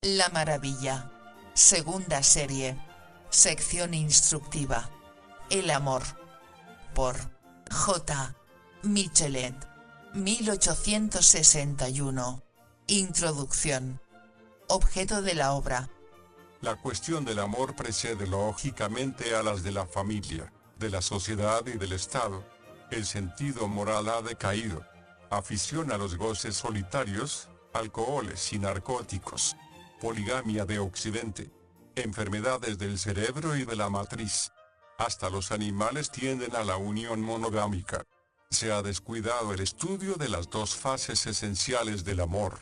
La Maravilla. Segunda serie. Sección instructiva. El amor. Por J. Michelet. 1861. Introducción. Objeto de la obra. La cuestión del amor precede lógicamente a las de la familia, de la sociedad y del Estado. El sentido moral ha decaído. Afición a los goces solitarios, alcoholes y narcóticos. Poligamia de Occidente. Enfermedades del cerebro y de la matriz. Hasta los animales tienden a la unión monogámica. Se ha descuidado el estudio de las dos fases esenciales del amor.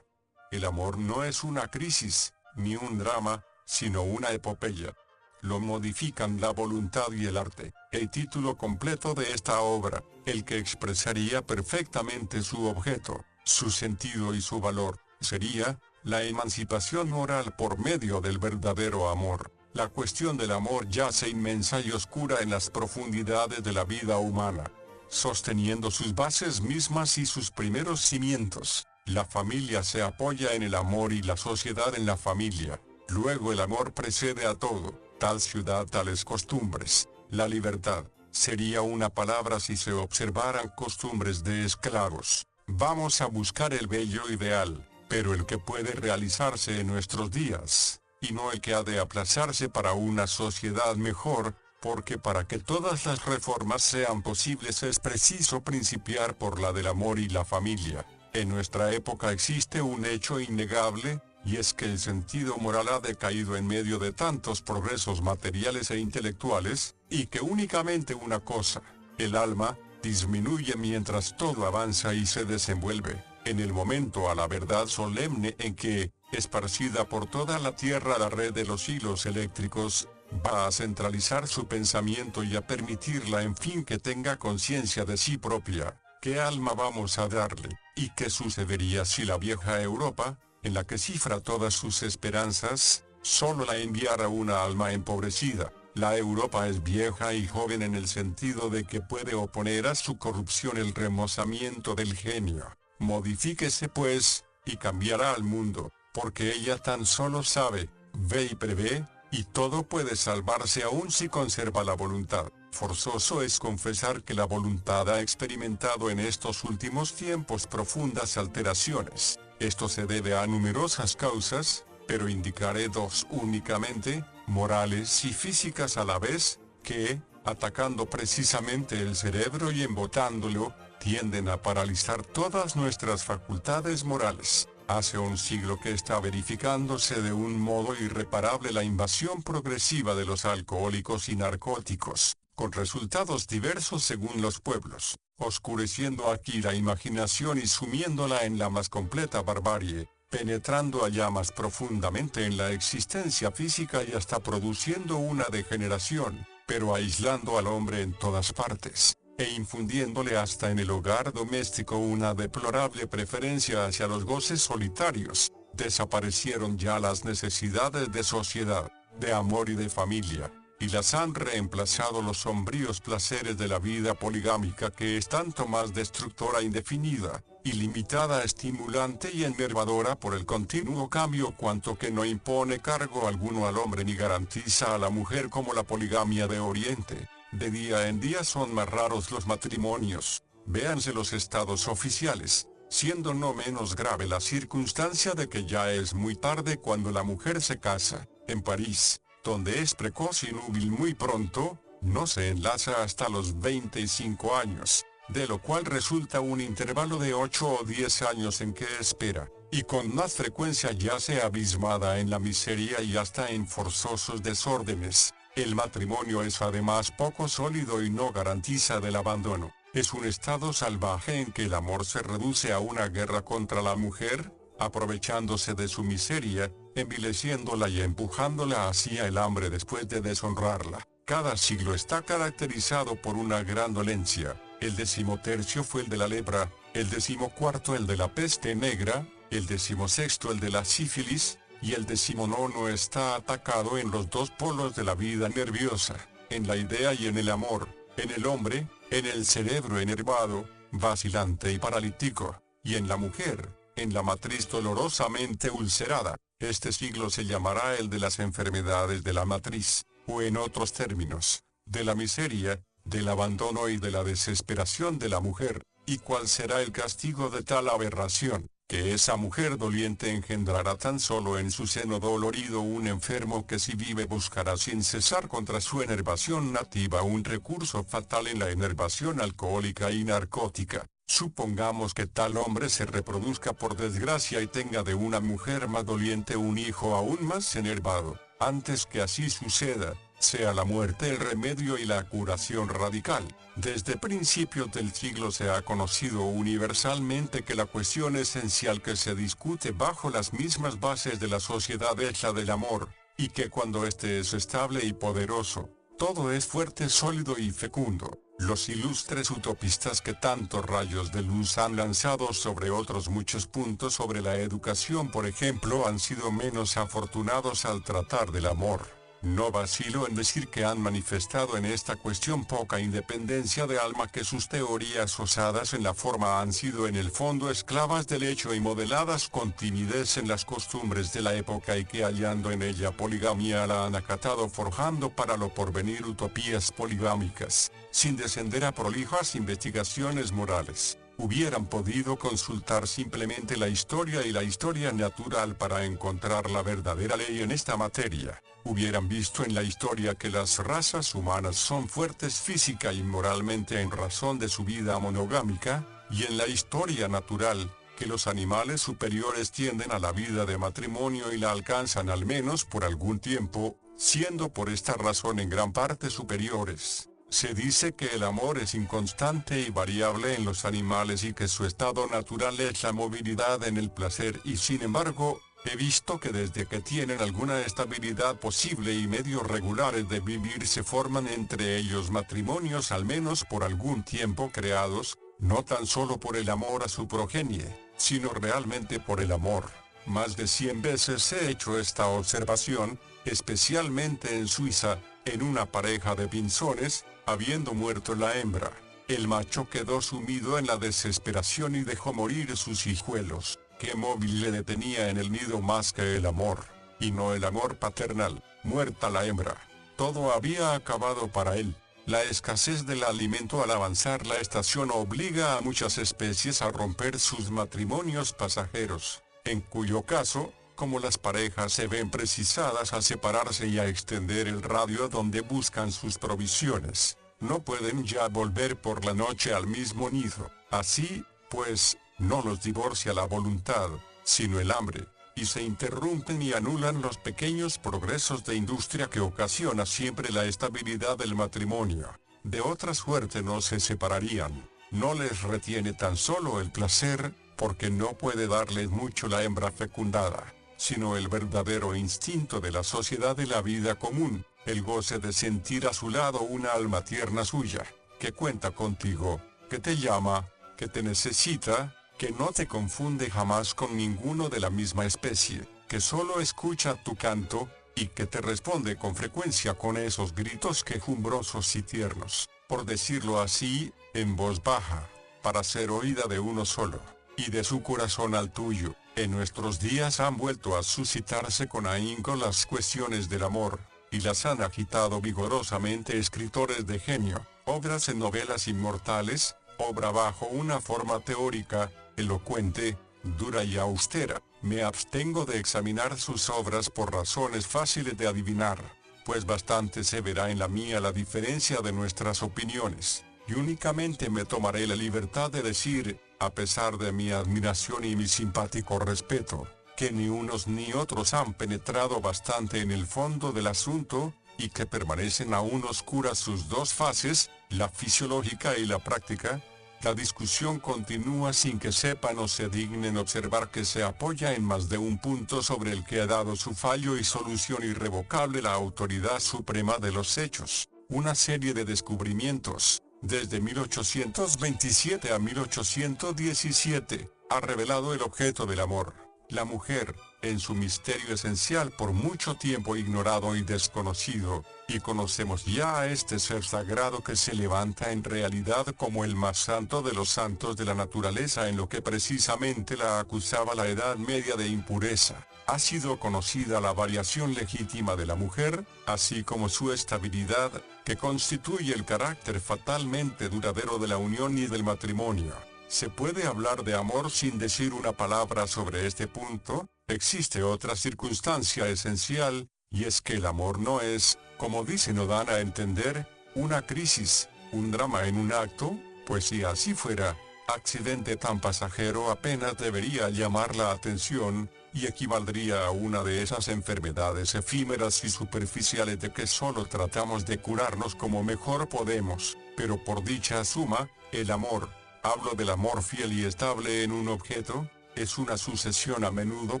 El amor no es una crisis, ni un drama, sino una epopeya. Lo modifican la voluntad y el arte. El título completo de esta obra, el que expresaría perfectamente su objeto, su sentido y su valor, sería la emancipación moral por medio del verdadero amor. La cuestión del amor yace inmensa y oscura en las profundidades de la vida humana, sosteniendo sus bases mismas y sus primeros cimientos. La familia se apoya en el amor y la sociedad en la familia. Luego el amor precede a todo, tal ciudad, tales costumbres. La libertad sería una palabra si se observaran costumbres de esclavos. Vamos a buscar el bello ideal, pero el que puede realizarse en nuestros días, y no el que ha de aplazarse para una sociedad mejor, porque para que todas las reformas sean posibles es preciso principiar por la del amor y la familia. En nuestra época existe un hecho innegable, y es que el sentido moral ha decaído en medio de tantos progresos materiales e intelectuales, y que únicamente una cosa, el alma, disminuye mientras todo avanza y se desenvuelve. En el momento a la verdad solemne en que, esparcida por toda la tierra la red de los hilos eléctricos, va a centralizar su pensamiento y a permitirla en fin que tenga conciencia de sí propia. ¿Qué alma vamos a darle? ¿Y qué sucedería si la vieja Europa, en la que cifra todas sus esperanzas, solo la enviara una alma empobrecida? La Europa es vieja y joven en el sentido de que puede oponer a su corrupción el remozamiento del genio. Modifíquese pues, y cambiará al mundo, porque ella tan solo sabe, ve y prevé, y todo puede salvarse aún si conserva la voluntad. Forzoso es confesar que la voluntad ha experimentado en estos últimos tiempos profundas alteraciones. Esto se debe a numerosas causas, pero indicaré dos únicamente, morales y físicas a la vez, que, atacando precisamente el cerebro y embotándolo, tienden a paralizar todas nuestras facultades morales. Hace un siglo que está verificándose de un modo irreparable la invasión progresiva de los alcohólicos y narcóticos, con resultados diversos según los pueblos, oscureciendo aquí la imaginación y sumiéndola en la más completa barbarie, penetrando allá más profundamente en la existencia física y hasta produciendo una degeneración, pero aislando al hombre en todas partes, e infundiéndole hasta en el hogar doméstico una deplorable preferencia hacia los goces solitarios. Desaparecieron ya las necesidades de sociedad, de amor y de familia, y las han reemplazado los sombríos placeres de la vida poligámica, que es tanto más destructora, indefinida, ilimitada, estimulante y enervadora por el continuo cambio, cuanto que no impone cargo alguno al hombre ni garantiza a la mujer como la poligamia de Oriente. De día en día son más raros los matrimonios, véanse los estados oficiales, siendo no menos grave la circunstancia de que ya es muy tarde cuando la mujer se casa. En París, donde es precoz y núbil muy pronto, no se enlaza hasta los 25 años, de lo cual resulta un intervalo de 8 o 10 años en que espera, y con más frecuencia yace abismada en la miseria y hasta en forzosos desórdenes. El matrimonio es además poco sólido y no garantiza del abandono. Es un estado salvaje en que el amor se reduce a una guerra contra la mujer, aprovechándose de su miseria, envileciéndola y empujándola hacia el hambre después de deshonrarla. Cada siglo está caracterizado por una gran dolencia. El 13º fue el de la lepra, el 14º el de la peste negra, el 16º el de la sífilis, y el 19º está atacado en los dos polos de la vida nerviosa, en la idea y en el amor, en el hombre, en el cerebro enervado, vacilante y paralítico, y en la mujer, en la matriz dolorosamente ulcerada. Este siglo se llamará el de las enfermedades de la matriz, o en otros términos, de la miseria, del abandono y de la desesperación de la mujer. ¿Y cuál será el castigo de tal aberración? Que esa mujer doliente engendrará tan solo en su seno dolorido un enfermo que si vive buscará sin cesar contra su enervación nativa un recurso fatal en la enervación alcohólica y narcótica. Supongamos que tal hombre se reproduzca por desgracia y tenga de una mujer más doliente un hijo aún más enervado. Antes que así suceda, sea la muerte el remedio y la curación radical. Desde principios del siglo se ha conocido universalmente que la cuestión esencial que se discute bajo las mismas bases de la sociedad es la del amor, y que cuando éste es estable y poderoso, todo es fuerte, sólido y fecundo. Los ilustres utopistas que tantos rayos de luz han lanzado sobre otros muchos puntos sobre la educación, por ejemplo, han sido menos afortunados al tratar del amor. No vacilo en decir que han manifestado en esta cuestión poca independencia de alma, que sus teorías osadas en la forma han sido en el fondo esclavas del hecho y modeladas con timidez en las costumbres de la época, y que hallando en ella poligamia la han acatado forjando para lo porvenir utopías poligámicas, sin descender a prolijas investigaciones morales. Hubieran podido consultar simplemente la historia y la historia natural para encontrar la verdadera ley en esta materia. Hubieran visto en la historia que las razas humanas son fuertes física y moralmente en razón de su vida monogámica, y en la historia natural, que los animales superiores tienden a la vida de matrimonio y la alcanzan al menos por algún tiempo, siendo por esta razón en gran parte superiores. Se dice que el amor es inconstante y variable en los animales y que su estado natural es la movilidad en el placer, y sin embargo, he visto que desde que tienen alguna estabilidad posible y medios regulares de vivir se forman entre ellos matrimonios al menos por algún tiempo creados, no tan solo por el amor a su progenie, sino realmente por el amor. Más de 100 veces he hecho esta observación, especialmente en Suiza, en una pareja de pinzones. Habiendo muerto la hembra, el macho quedó sumido en la desesperación y dejó morir sus hijuelos. ¿Qué móvil le detenía en el nido más que el amor? Y no el amor paternal. Muerta la hembra, todo había acabado para él. La escasez del alimento al avanzar la estación obliga a muchas especies a romper sus matrimonios pasajeros, en cuyo caso, como las parejas se ven precisadas a separarse y a extender el radio donde buscan sus provisiones, no pueden ya volver por la noche al mismo nido. Así, pues, no los divorcia la voluntad, sino el hambre, y se interrumpen y anulan los pequeños progresos de industria que ocasiona siempre la estabilidad del matrimonio. De otra suerte no se separarían. No les retiene tan solo el placer, porque no puede darles mucho la hembra fecundada, sino el verdadero instinto de la sociedad de la vida común, el goce de sentir a su lado una alma tierna suya, que cuenta contigo, que te llama, que te necesita, que no te confunde jamás con ninguno de la misma especie, que solo escucha tu canto, y que te responde con frecuencia con esos gritos quejumbrosos y tiernos, por decirlo así, en voz baja, para ser oída de uno solo, y de su corazón al tuyo. En nuestros días han vuelto a suscitarse con ahínco las cuestiones del amor, y las han agitado vigorosamente escritores de genio, obras en novelas inmortales, obra bajo una forma teórica, elocuente, dura y austera. Me abstengo de examinar sus obras por razones fáciles de adivinar, pues bastante se verá en la mía la diferencia de nuestras opiniones, y únicamente me tomaré la libertad de decir, a pesar de mi admiración y mi simpático respeto, que ni unos ni otros han penetrado bastante en el fondo del asunto, y que permanecen aún oscuras sus dos fases, la fisiológica y la práctica. La discusión continúa sin que sepan o se dignen observar que se apoya en más de un punto sobre el que ha dado su fallo y solución irrevocable la autoridad suprema de los hechos. Una serie de descubrimientos, desde 1827 a 1817, ha revelado el objeto del amor. La mujer, en su misterio esencial por mucho tiempo ignorado y desconocido, y conocemos ya a este ser sagrado que se levanta en realidad como el más santo de los santos de la naturaleza, en lo que precisamente la acusaba la Edad Media de impureza. Ha sido conocida la variación legítima de la mujer, así como su estabilidad, que constituye el carácter fatalmente duradero de la unión y del matrimonio. ¿Se puede hablar de amor sin decir una palabra sobre este punto? Existe otra circunstancia esencial, y es que el amor no es, como dicen o dan a entender, una crisis, un drama en un acto, pues si así fuera, accidente tan pasajero apenas debería llamar la atención, y equivaldría a una de esas enfermedades efímeras y superficiales de que solo tratamos de curarnos como mejor podemos, pero por dicha suma, el amor, hablo del amor fiel y estable en un objeto, es una sucesión a menudo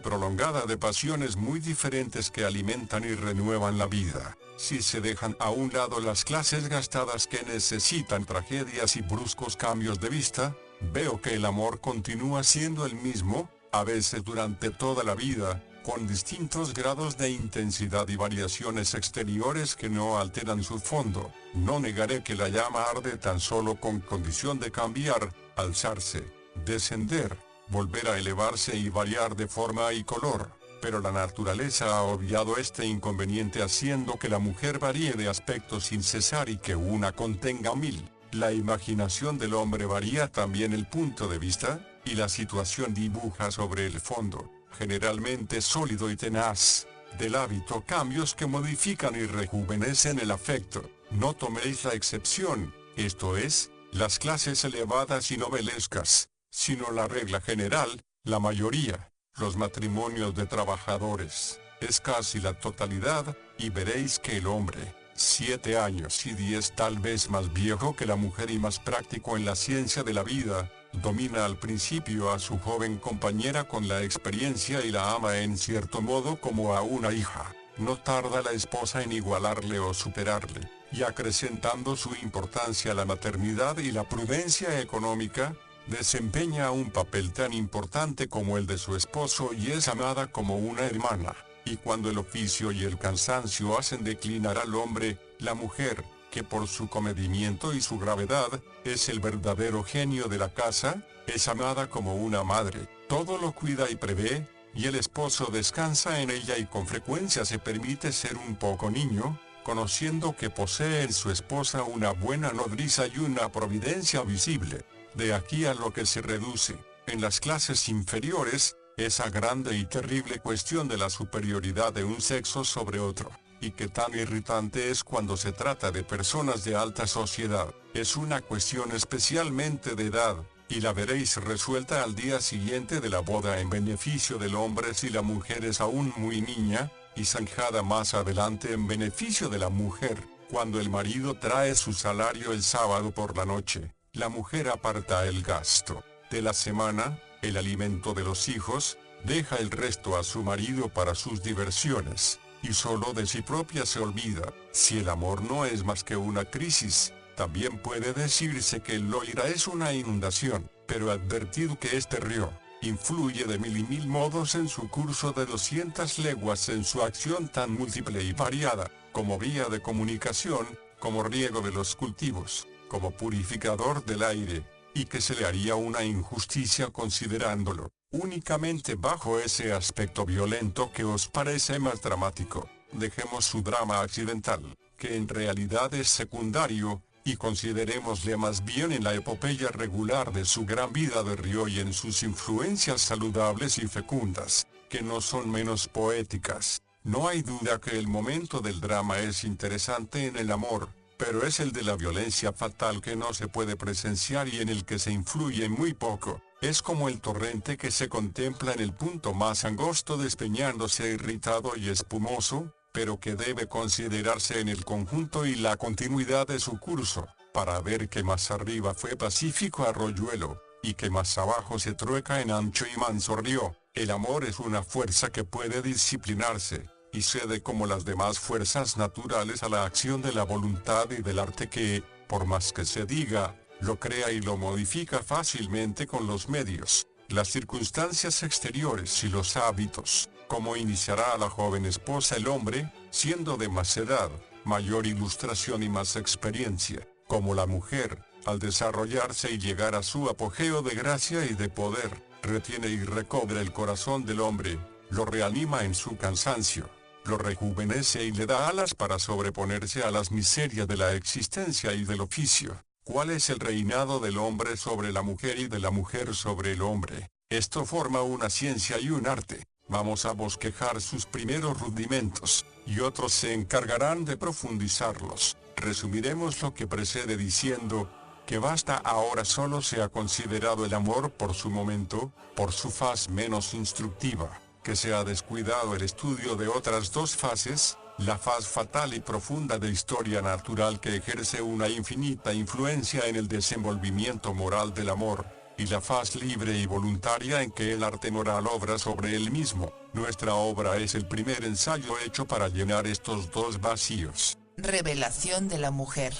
prolongada de pasiones muy diferentes que alimentan y renuevan la vida. Si se dejan a un lado las clases gastadas que necesitan tragedias y bruscos cambios de vista, veo que el amor continúa siendo el mismo, a veces durante toda la vida, con distintos grados de intensidad y variaciones exteriores que no alteran su fondo. No negaré que la llama arde tan solo con condición de cambiar, alzarse, descender, volver a elevarse y variar de forma y color, pero la naturaleza ha obviado este inconveniente haciendo que la mujer varíe de aspecto sin cesar y que una contenga mil. La imaginación del hombre varía también el punto de vista, y la situación dibuja sobre el fondo, generalmente sólido y tenaz, del hábito cambios que modifican y rejuvenecen el afecto. No toméis la excepción, esto es, las clases elevadas y novelescas, sino la regla general, la mayoría, los matrimonios de trabajadores, es casi la totalidad, y veréis que el hombre, 7 años y 10 tal vez más viejo que la mujer y más práctico en la ciencia de la vida, domina al principio a su joven compañera con la experiencia y la ama en cierto modo como a una hija. No tarda la esposa en igualarle o superarle, y acrecentando su importancia la maternidad y la prudencia económica, desempeña un papel tan importante como el de su esposo y es amada como una hermana. Y cuando el oficio y el cansancio hacen declinar al hombre, la mujer, que por su comedimiento y su gravedad, es el verdadero genio de la casa, es amada como una madre, todo lo cuida y prevé, y el esposo descansa en ella y con frecuencia se permite ser un poco niño, conociendo que posee en su esposa una buena nodriza y una providencia visible. De aquí a lo que se reduce, en las clases inferiores, esa grande y terrible cuestión de la superioridad de un sexo sobre otro, y que tan irritante es cuando se trata de personas de alta sociedad, es una cuestión especialmente de edad, y la veréis resuelta al día siguiente de la boda en beneficio del hombre si la mujer es aún muy niña, y zanjada más adelante en beneficio de la mujer, cuando el marido trae su salario el sábado por la noche. La mujer aparta el gasto de la semana, el alimento de los hijos, deja el resto a su marido para sus diversiones, y solo de sí propia se olvida. Si el amor no es más que una crisis, también puede decirse que el Loira es una inundación, pero advertid que este río influye de mil y mil modos en su curso de 200 leguas en su acción tan múltiple y variada, como vía de comunicación, como riego de los cultivos, como purificador del aire, y que se le haría una injusticia considerándolo únicamente bajo ese aspecto violento que os parece más dramático. Dejemos su drama accidental, que en realidad es secundario, y considerémosle más bien en la epopeya regular de su gran vida de río y en sus influencias saludables y fecundas, que no son menos poéticas. No hay duda que el momento del drama es interesante en el amor, pero es el de la violencia fatal que no se puede presenciar y en el que se influye muy poco. Es como el torrente que se contempla en el punto más angosto despeñándose irritado y espumoso, pero que debe considerarse en el conjunto y la continuidad de su curso, para ver que más arriba fue pacífico arroyuelo, y que más abajo se trueca en ancho y manso río. El amor es una fuerza que puede disciplinarse, y cede como las demás fuerzas naturales a la acción de la voluntad y del arte que, por más que se diga, lo crea y lo modifica fácilmente con los medios. las circunstancias exteriores y los hábitos, cómo iniciará a la joven esposa el hombre, siendo de más edad, mayor ilustración y más experiencia, como la mujer, al desarrollarse y llegar a su apogeo de gracia y de poder, retiene y recobra el corazón del hombre, lo reanima en su cansancio, lo rejuvenece y le da alas para sobreponerse a las miserias de la existencia y del oficio. ¿Cuál es el reinado del hombre sobre la mujer y de la mujer sobre el hombre? Esto forma una ciencia y un arte. Vamos a bosquejar sus primeros rudimentos, y otros se encargarán de profundizarlos. Resumiremos lo que precede diciendo, que basta ahora solo se ha considerado el amor por su momento, por su faz menos instructiva, que se ha descuidado el estudio de otras dos fases, la faz fatal y profunda de historia natural que ejerce una infinita influencia en el desenvolvimiento moral del amor, y la faz libre y voluntaria en que el arte moral obra sobre él mismo. Nuestra obra es el primer ensayo hecho para llenar estos dos vacíos. Revelación de la mujer.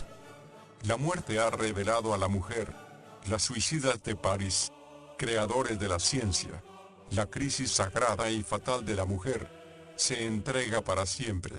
La muerte ha revelado a la mujer, las suicidas de París, creadores de la ciencia, la crisis sagrada y fatal de la mujer, se entrega para siempre.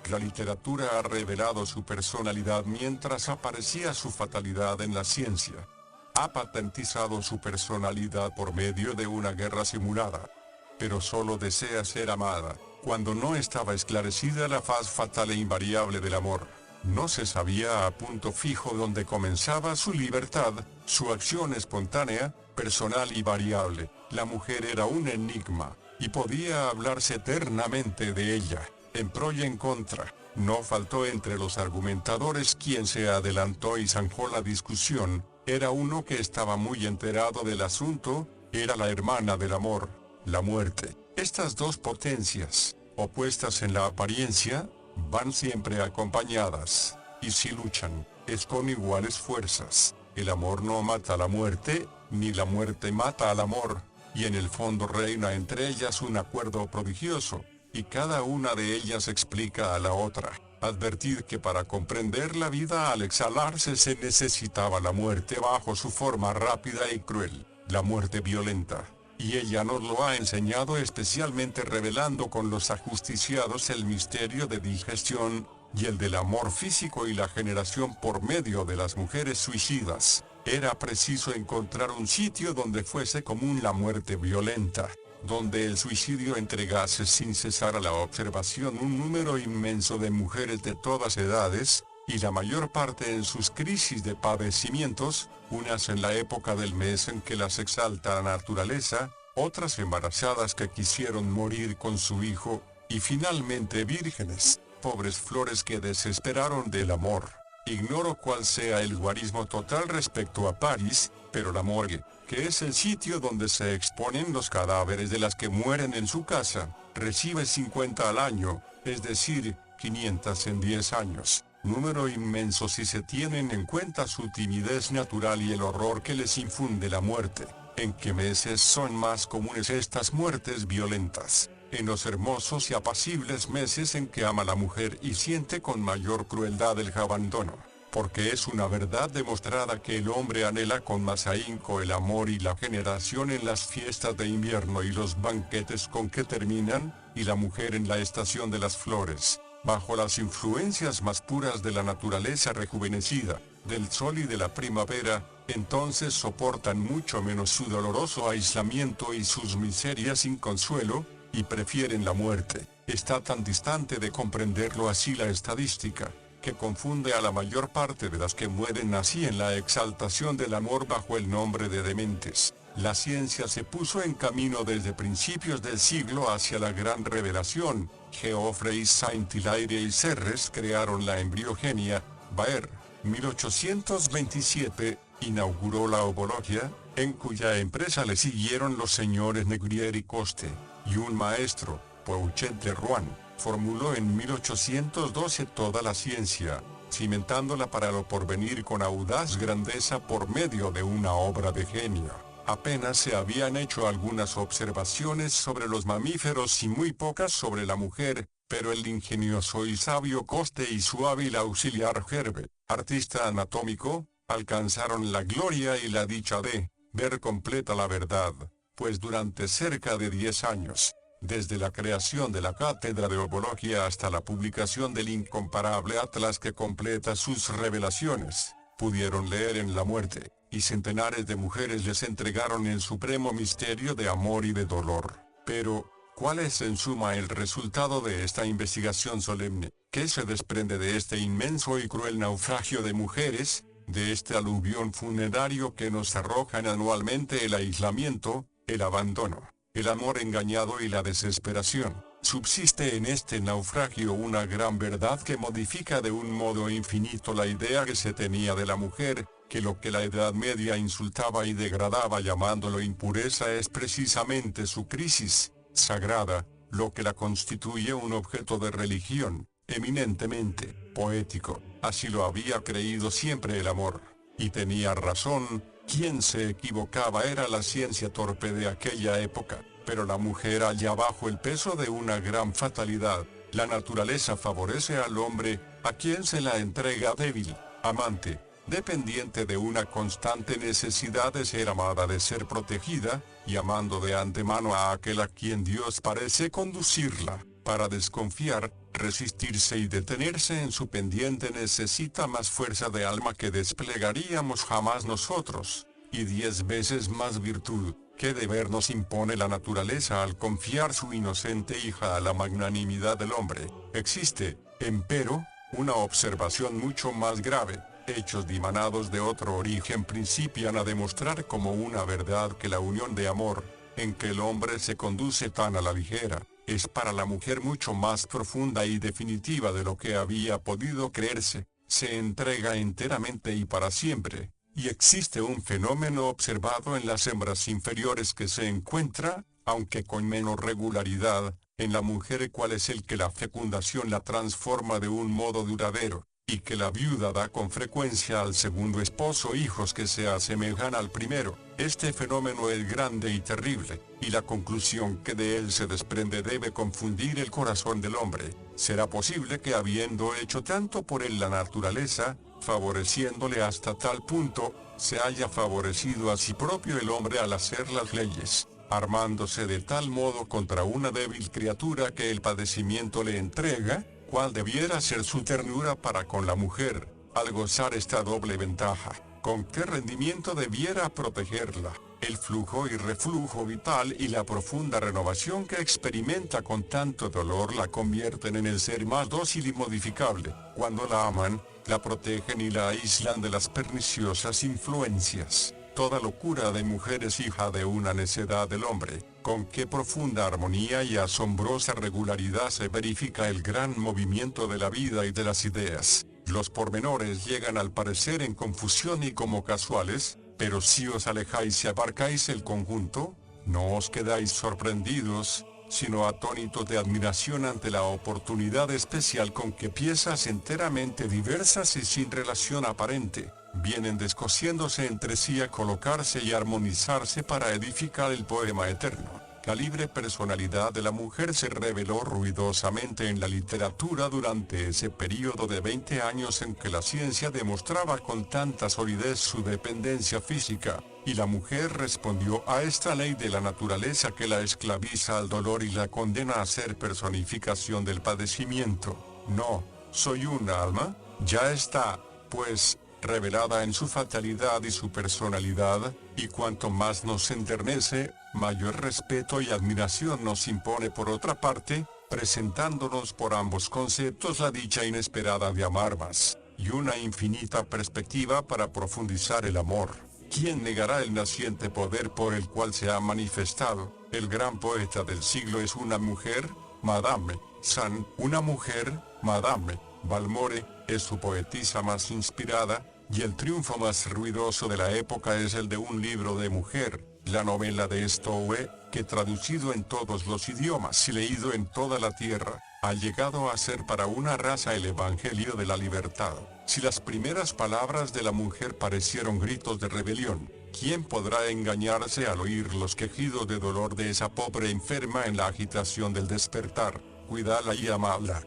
La literatura ha revelado su personalidad mientras aparecía su fatalidad en la ciencia. Ha patentizado su personalidad por medio de una guerra simulada. Pero solo desea ser amada, cuando no estaba esclarecida la faz fatal e invariable del amor. No se sabía a punto fijo dónde comenzaba su libertad, su acción espontánea, personal y variable. La mujer era un enigma, y podía hablarse eternamente de ella, en pro y en contra. No faltó entre los argumentadores quien se adelantó y zanjó la discusión. Era uno que estaba muy enterado del asunto, era la hermana del amor, la muerte. Estas dos potencias, opuestas en la apariencia, van siempre acompañadas, y si luchan, es con iguales fuerzas. El amor no mata a la muerte, ni la muerte mata al amor, y en el fondo reina entre ellas un acuerdo prodigioso, y cada una de ellas explica a la otra. Advertid que para comprender la vida al exhalarse se necesitaba la muerte bajo su forma rápida y cruel, la muerte violenta. Y ella nos lo ha enseñado especialmente revelando con los ajusticiados el misterio de digestión, y el del amor físico y la generación por medio de las mujeres suicidas. Era preciso encontrar un sitio donde fuese común la muerte violenta, donde el suicidio entregase sin cesar a la observación un número inmenso de mujeres de todas edades, y la mayor parte en sus crisis de padecimientos, unas en la época del mes en que las exalta la naturaleza, otras embarazadas que quisieron morir con su hijo, y finalmente vírgenes, pobres flores que desesperaron del amor. Ignoro cuál sea el guarismo total respecto a París, pero la morgue, que es el sitio donde se exponen los cadáveres de las que mueren en su casa, recibe 50 al año, es decir, 500 en 10 años. Número inmenso si se tienen en cuenta su timidez natural y el horror que les infunde la muerte. ¿En qué meses son más comunes estas muertes violentas? En los hermosos y apacibles meses en que ama la mujer y siente con mayor crueldad el abandono. Porque es una verdad demostrada que el hombre anhela con más ahínco el amor y la generación en las fiestas de invierno y los banquetes con que terminan, y la mujer en la estación de las flores, bajo las influencias más puras de la naturaleza rejuvenecida, del sol y de la primavera, entonces soportan mucho menos su doloroso aislamiento y sus miserias sin consuelo, y prefieren la muerte. Está tan distante de comprenderlo así la estadística, que confunde a la mayor parte de las que mueren así en la exaltación del amor bajo el nombre de dementes. La ciencia se puso en camino desde principios del siglo hacia la gran revelación. Geoffrey Saint-Hilaire y Serres crearon la embriogenia. Baer, 1827, inauguró la ovologia, en cuya empresa le siguieron los señores Negrier y Coste, y un maestro, Pouchet de Rouen, formuló en 1812 toda la ciencia, cimentándola para lo porvenir con audaz grandeza por medio de una obra de genio. Apenas se habían hecho algunas observaciones sobre los mamíferos y muy pocas sobre la mujer, pero el ingenioso y sabio Coste y su hábil auxiliar Herbert, artista anatómico, alcanzaron la gloria y la dicha de ver completa la verdad. pues durante cerca de 10 años, desde la creación de la Cátedra de Obología hasta la publicación del incomparable atlas que completa sus revelaciones, pudieron leer en la muerte, y centenares de mujeres les entregaron el supremo misterio de amor y de dolor. Pero, ¿cuál es en suma el resultado de esta investigación solemne? ¿Qué se desprende de este inmenso y cruel naufragio de mujeres, de este aluvión funerario que nos arrojan anualmente el aislamiento, el abandono, el amor engañado y la desesperación? Subsiste en este naufragio una gran verdad que modifica de un modo infinito la idea que se tenía de la mujer, que lo que la Edad Media insultaba y degradaba llamándolo impureza es precisamente su crisis sagrada, lo que la constituye un objeto de religión, eminentemente poético. Así lo había creído siempre el amor. Y tenía razón, quien se equivocaba era la ciencia torpe de aquella época. Pero la mujer halla bajo el peso de una gran fatalidad. La naturaleza favorece al hombre, a quien se la entrega débil, amante, dependiente de una constante necesidad de ser amada, de ser protegida, y amando de antemano a aquel a quien Dios parece conducirla. Para desconfiar, resistirse y detenerse en su pendiente necesita más fuerza de alma que desplegaríamos jamás nosotros, y 10 veces más virtud. ¿Qué deber nos impone la naturaleza al confiar su inocente hija a la magnanimidad del hombre? Existe, empero, una observación mucho más grave. Hechos dimanados de otro origen principian a demostrar como una verdad que la unión de amor, en que el hombre se conduce tan a la ligera, es para la mujer mucho más profunda y definitiva de lo que había podido creerse. Se entrega enteramente y para siempre. Y existe un fenómeno observado en las hembras inferiores que se encuentra, aunque con menos regularidad, en la mujer, cual es el que la fecundación la transforma de un modo duradero, y que la viuda da con frecuencia al segundo esposo hijos que se asemejan al primero. Este fenómeno es grande y terrible, y la conclusión que de él se desprende debe confundir el corazón del hombre. ¿Será posible que, habiendo hecho tanto por él la naturaleza, favoreciéndole hasta tal punto, se haya favorecido a sí propio el hombre al hacer las leyes, armándose de tal modo contra una débil criatura que el padecimiento le entrega? ¿Cuál debiera ser su ternura para con la mujer, al gozar esta doble ventaja? ¿Con qué rendimiento debiera protegerla? El flujo y reflujo vital y la profunda renovación que experimenta con tanto dolor la convierten en el ser más dócil y modificable. Cuando la aman, la protegen y la aíslan de las perniciosas influencias. Toda locura de mujer es hija de una necedad del hombre. Con qué profunda armonía y asombrosa regularidad se verifica el gran movimiento de la vida y de las ideas. Los pormenores llegan al parecer en confusión y como casuales, pero si os alejáis y abarcáis el conjunto, no os quedáis sorprendidos, sino atónitos de admiración ante la oportunidad especial con que piezas enteramente diversas y sin relación aparente, vienen descosiéndose entre sí a colocarse y armonizarse para edificar el poema eterno. La libre personalidad de la mujer se reveló ruidosamente en la literatura durante ese período de 20 años en que la ciencia demostraba con tanta solidez su dependencia física, y la mujer respondió a esta ley de la naturaleza que la esclaviza al dolor y la condena a ser personificación del padecimiento. No, soy un alma, ya está, pues, revelada en su fatalidad y su personalidad, y cuanto más nos enternece, mayor respeto y admiración nos impone por otra parte, presentándonos por ambos conceptos la dicha inesperada de amar más, y una infinita perspectiva para profundizar el amor. ¿Quién negará el naciente poder por el cual se ha manifestado? El gran poeta del siglo es una mujer, Madame Sand. Una mujer, Madame Balmore, es su poetisa más inspirada, y el triunfo más ruidoso de la época es el de un libro de mujer, la novela de Stowe, que traducido en todos los idiomas y leído en toda la tierra, ha llegado a ser para una raza el evangelio de la libertad. Si las primeras palabras de la mujer parecieron gritos de rebelión, ¿quién podrá engañarse al oír los quejidos de dolor de esa pobre enferma en la agitación del despertar? Cuidadla y amadla.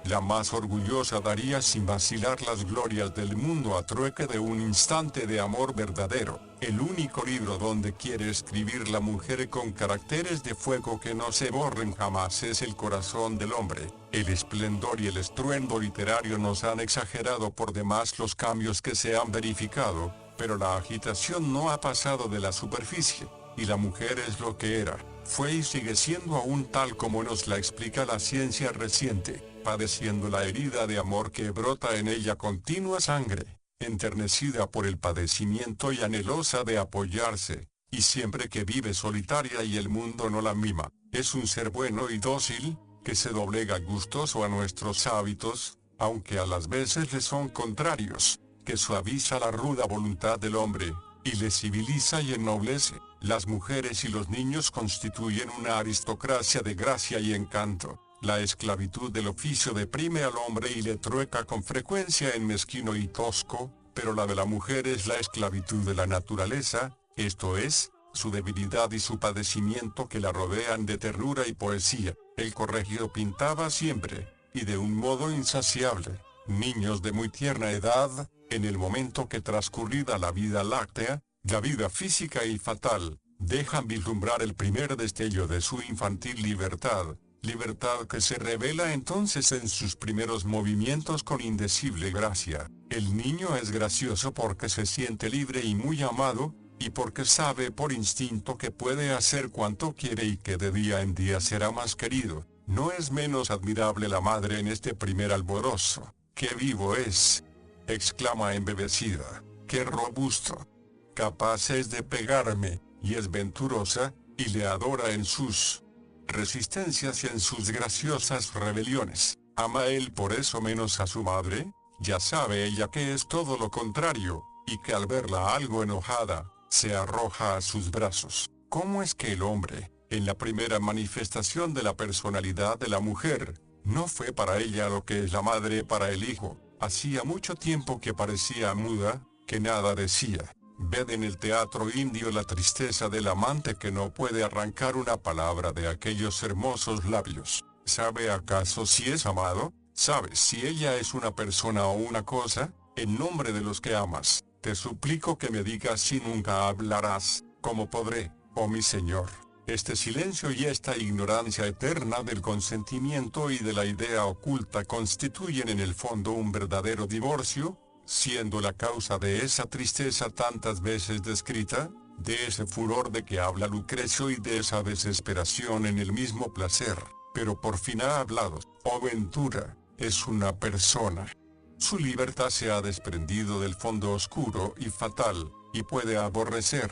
La más orgullosa daría sin vacilar las glorias del mundo a trueque de un instante de amor verdadero. El único libro donde quiere escribir la mujer con caracteres de fuego que no se borren jamás es El corazón del hombre. El esplendor y el estruendo literario nos han exagerado por demás los cambios que se han verificado, pero la agitación no ha pasado de la superficie, y la mujer es lo que era, fue y sigue siendo aún tal como nos la explica la ciencia reciente, padeciendo la herida de amor que brota en ella continua sangre, enternecida por el padecimiento y anhelosa de apoyarse, y siempre que vive solitaria y el mundo no la mima, es un ser bueno y dócil, que se doblega gustoso a nuestros hábitos, aunque a las veces le son contrarios, que suaviza la ruda voluntad del hombre, y le civiliza y ennoblece. Las mujeres y los niños constituyen una aristocracia de gracia y encanto. La esclavitud del oficio deprime al hombre y le trueca con frecuencia en mezquino y tosco, pero la de la mujer es la esclavitud de la naturaleza, esto es, su debilidad y su padecimiento que la rodean de ternura y poesía. El Corregidor pintaba siempre, y de un modo insaciable, niños de muy tierna edad, en el momento que transcurrida la vida láctea, la vida física y fatal, dejan vislumbrar el primer destello de su infantil libertad, libertad que se revela entonces en sus primeros movimientos con indecible gracia. El niño es gracioso porque se siente libre y muy amado, y porque sabe por instinto que puede hacer cuanto quiere y que de día en día será más querido. No es menos admirable la madre en este primer alborozo. ¡Qué vivo es!, exclama embebecida. ¡Qué robusto! Capaz es de pegarme, y es venturosa, y le adora en sus resistencias y en sus graciosas rebeliones. ¿Ama él por eso menos a su madre? Ya sabe ella que es todo lo contrario, y que al verla algo enojada, se arroja a sus brazos. ¿Cómo es que el hombre, en la primera manifestación de la personalidad de la mujer, no fue para ella lo que es la madre para el hijo? Hacía mucho tiempo que parecía muda, que nada decía. Ved en el teatro indio la tristeza del amante que no puede arrancar una palabra de aquellos hermosos labios. ¿Sabe acaso si es amado? ¿Sabes si ella es una persona o una cosa? En nombre de los que amas, te suplico que me digas si nunca hablarás. ¿Cómo podré, oh mi señor? Este silencio y esta ignorancia eterna del consentimiento y de la idea oculta constituyen en el fondo un verdadero divorcio, siendo la causa de esa tristeza tantas veces descrita, de ese furor de que habla Lucrecio y de esa desesperación en el mismo placer. Pero por fin ha hablado. Oh ventura, es una persona. Su libertad se ha desprendido del fondo oscuro y fatal, y puede aborrecer.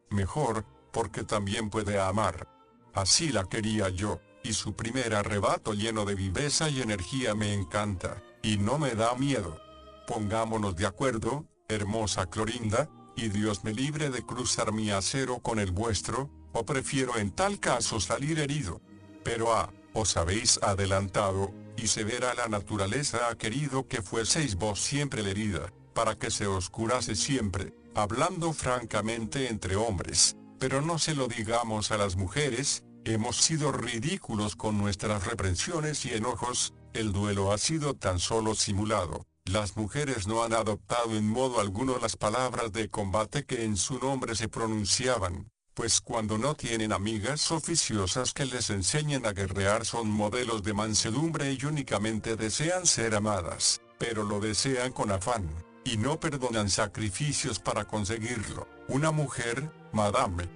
Mejor, porque también puede amar. Así la quería yo, y su primer arrebato lleno de viveza y energía me encanta, y no me da miedo. Pongámonos de acuerdo, hermosa Clorinda, y Dios me libre de cruzar mi acero con el vuestro, o prefiero en tal caso salir herido. Pero os habéis adelantado, y severa la naturaleza ha querido que fueseis vos siempre la herida, para que se os curase siempre, hablando francamente entre hombres, pero no se lo digamos a las mujeres. Hemos sido ridículos con nuestras reprensiones y enojos, el duelo ha sido tan solo simulado. Las mujeres no han adoptado en modo alguno las palabras de combate que en su nombre se pronunciaban, pues cuando no tienen amigas oficiosas que les enseñen a guerrear son modelos de mansedumbre y únicamente desean ser amadas, pero lo desean con afán, y no perdonan sacrificios para conseguirlo. Una mujer, Madame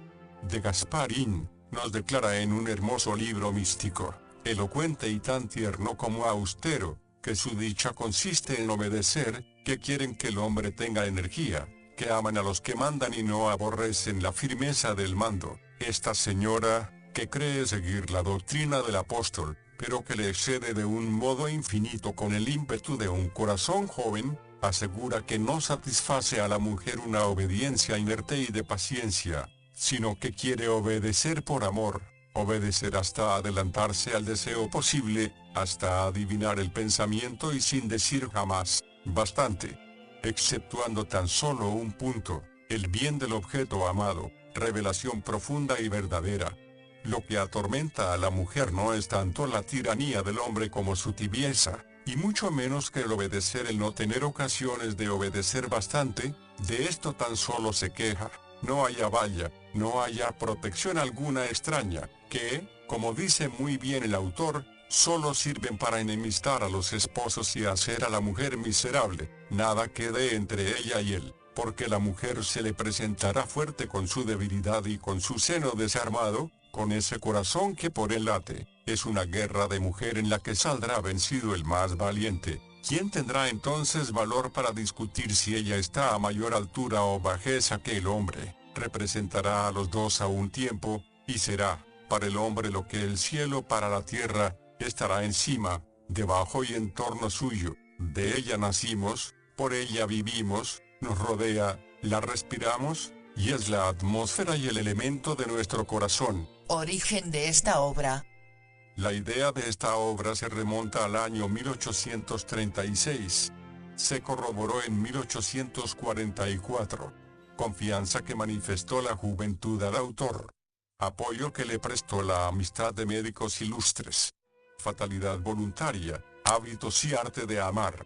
de Gasparín, nos declara en un hermoso libro místico, elocuente y tan tierno como austero, que su dicha consiste en obedecer, que quieren que el hombre tenga energía, que aman a los que mandan y no aborrecen la firmeza del mando. Esta señora, que cree seguir la doctrina del apóstol, pero que le excede de un modo infinito con el ímpetu de un corazón joven, asegura que no satisface a la mujer una obediencia inerte y de paciencia, sino que quiere obedecer por amor, obedecer hasta adelantarse al deseo posible, hasta adivinar el pensamiento y sin decir jamás, bastante. Exceptuando tan solo un punto, el bien del objeto amado, revelación profunda y verdadera. Lo que atormenta a la mujer no es tanto la tiranía del hombre como su tibieza, y mucho menos que el obedecer el no tener ocasiones de obedecer bastante, de esto tan solo se queja. No haya valla, no haya protección alguna extraña, que, como dice muy bien el autor, solo sirven para enemistar a los esposos y hacer a la mujer miserable. Nada quede entre ella y él, porque la mujer se le presentará fuerte con su debilidad y con su seno desarmado, con ese corazón que por él late. Es una guerra de mujer en la que saldrá vencido el más valiente. ¿Quién tendrá entonces valor para discutir si ella está a mayor altura o bajeza que el hombre? Representará a los dos a un tiempo, y será, para el hombre lo que el cielo para la tierra, estará encima, debajo y en torno suyo. De ella nacimos, por ella vivimos, nos rodea, la respiramos, y es la atmósfera y el elemento de nuestro corazón. Origen de esta obra. La idea de esta obra se remonta al año 1836. Se corroboró en 1844. Confianza que manifestó la juventud al autor. Apoyo que le prestó la amistad de médicos ilustres. Fatalidad voluntaria, hábitos y arte de amar.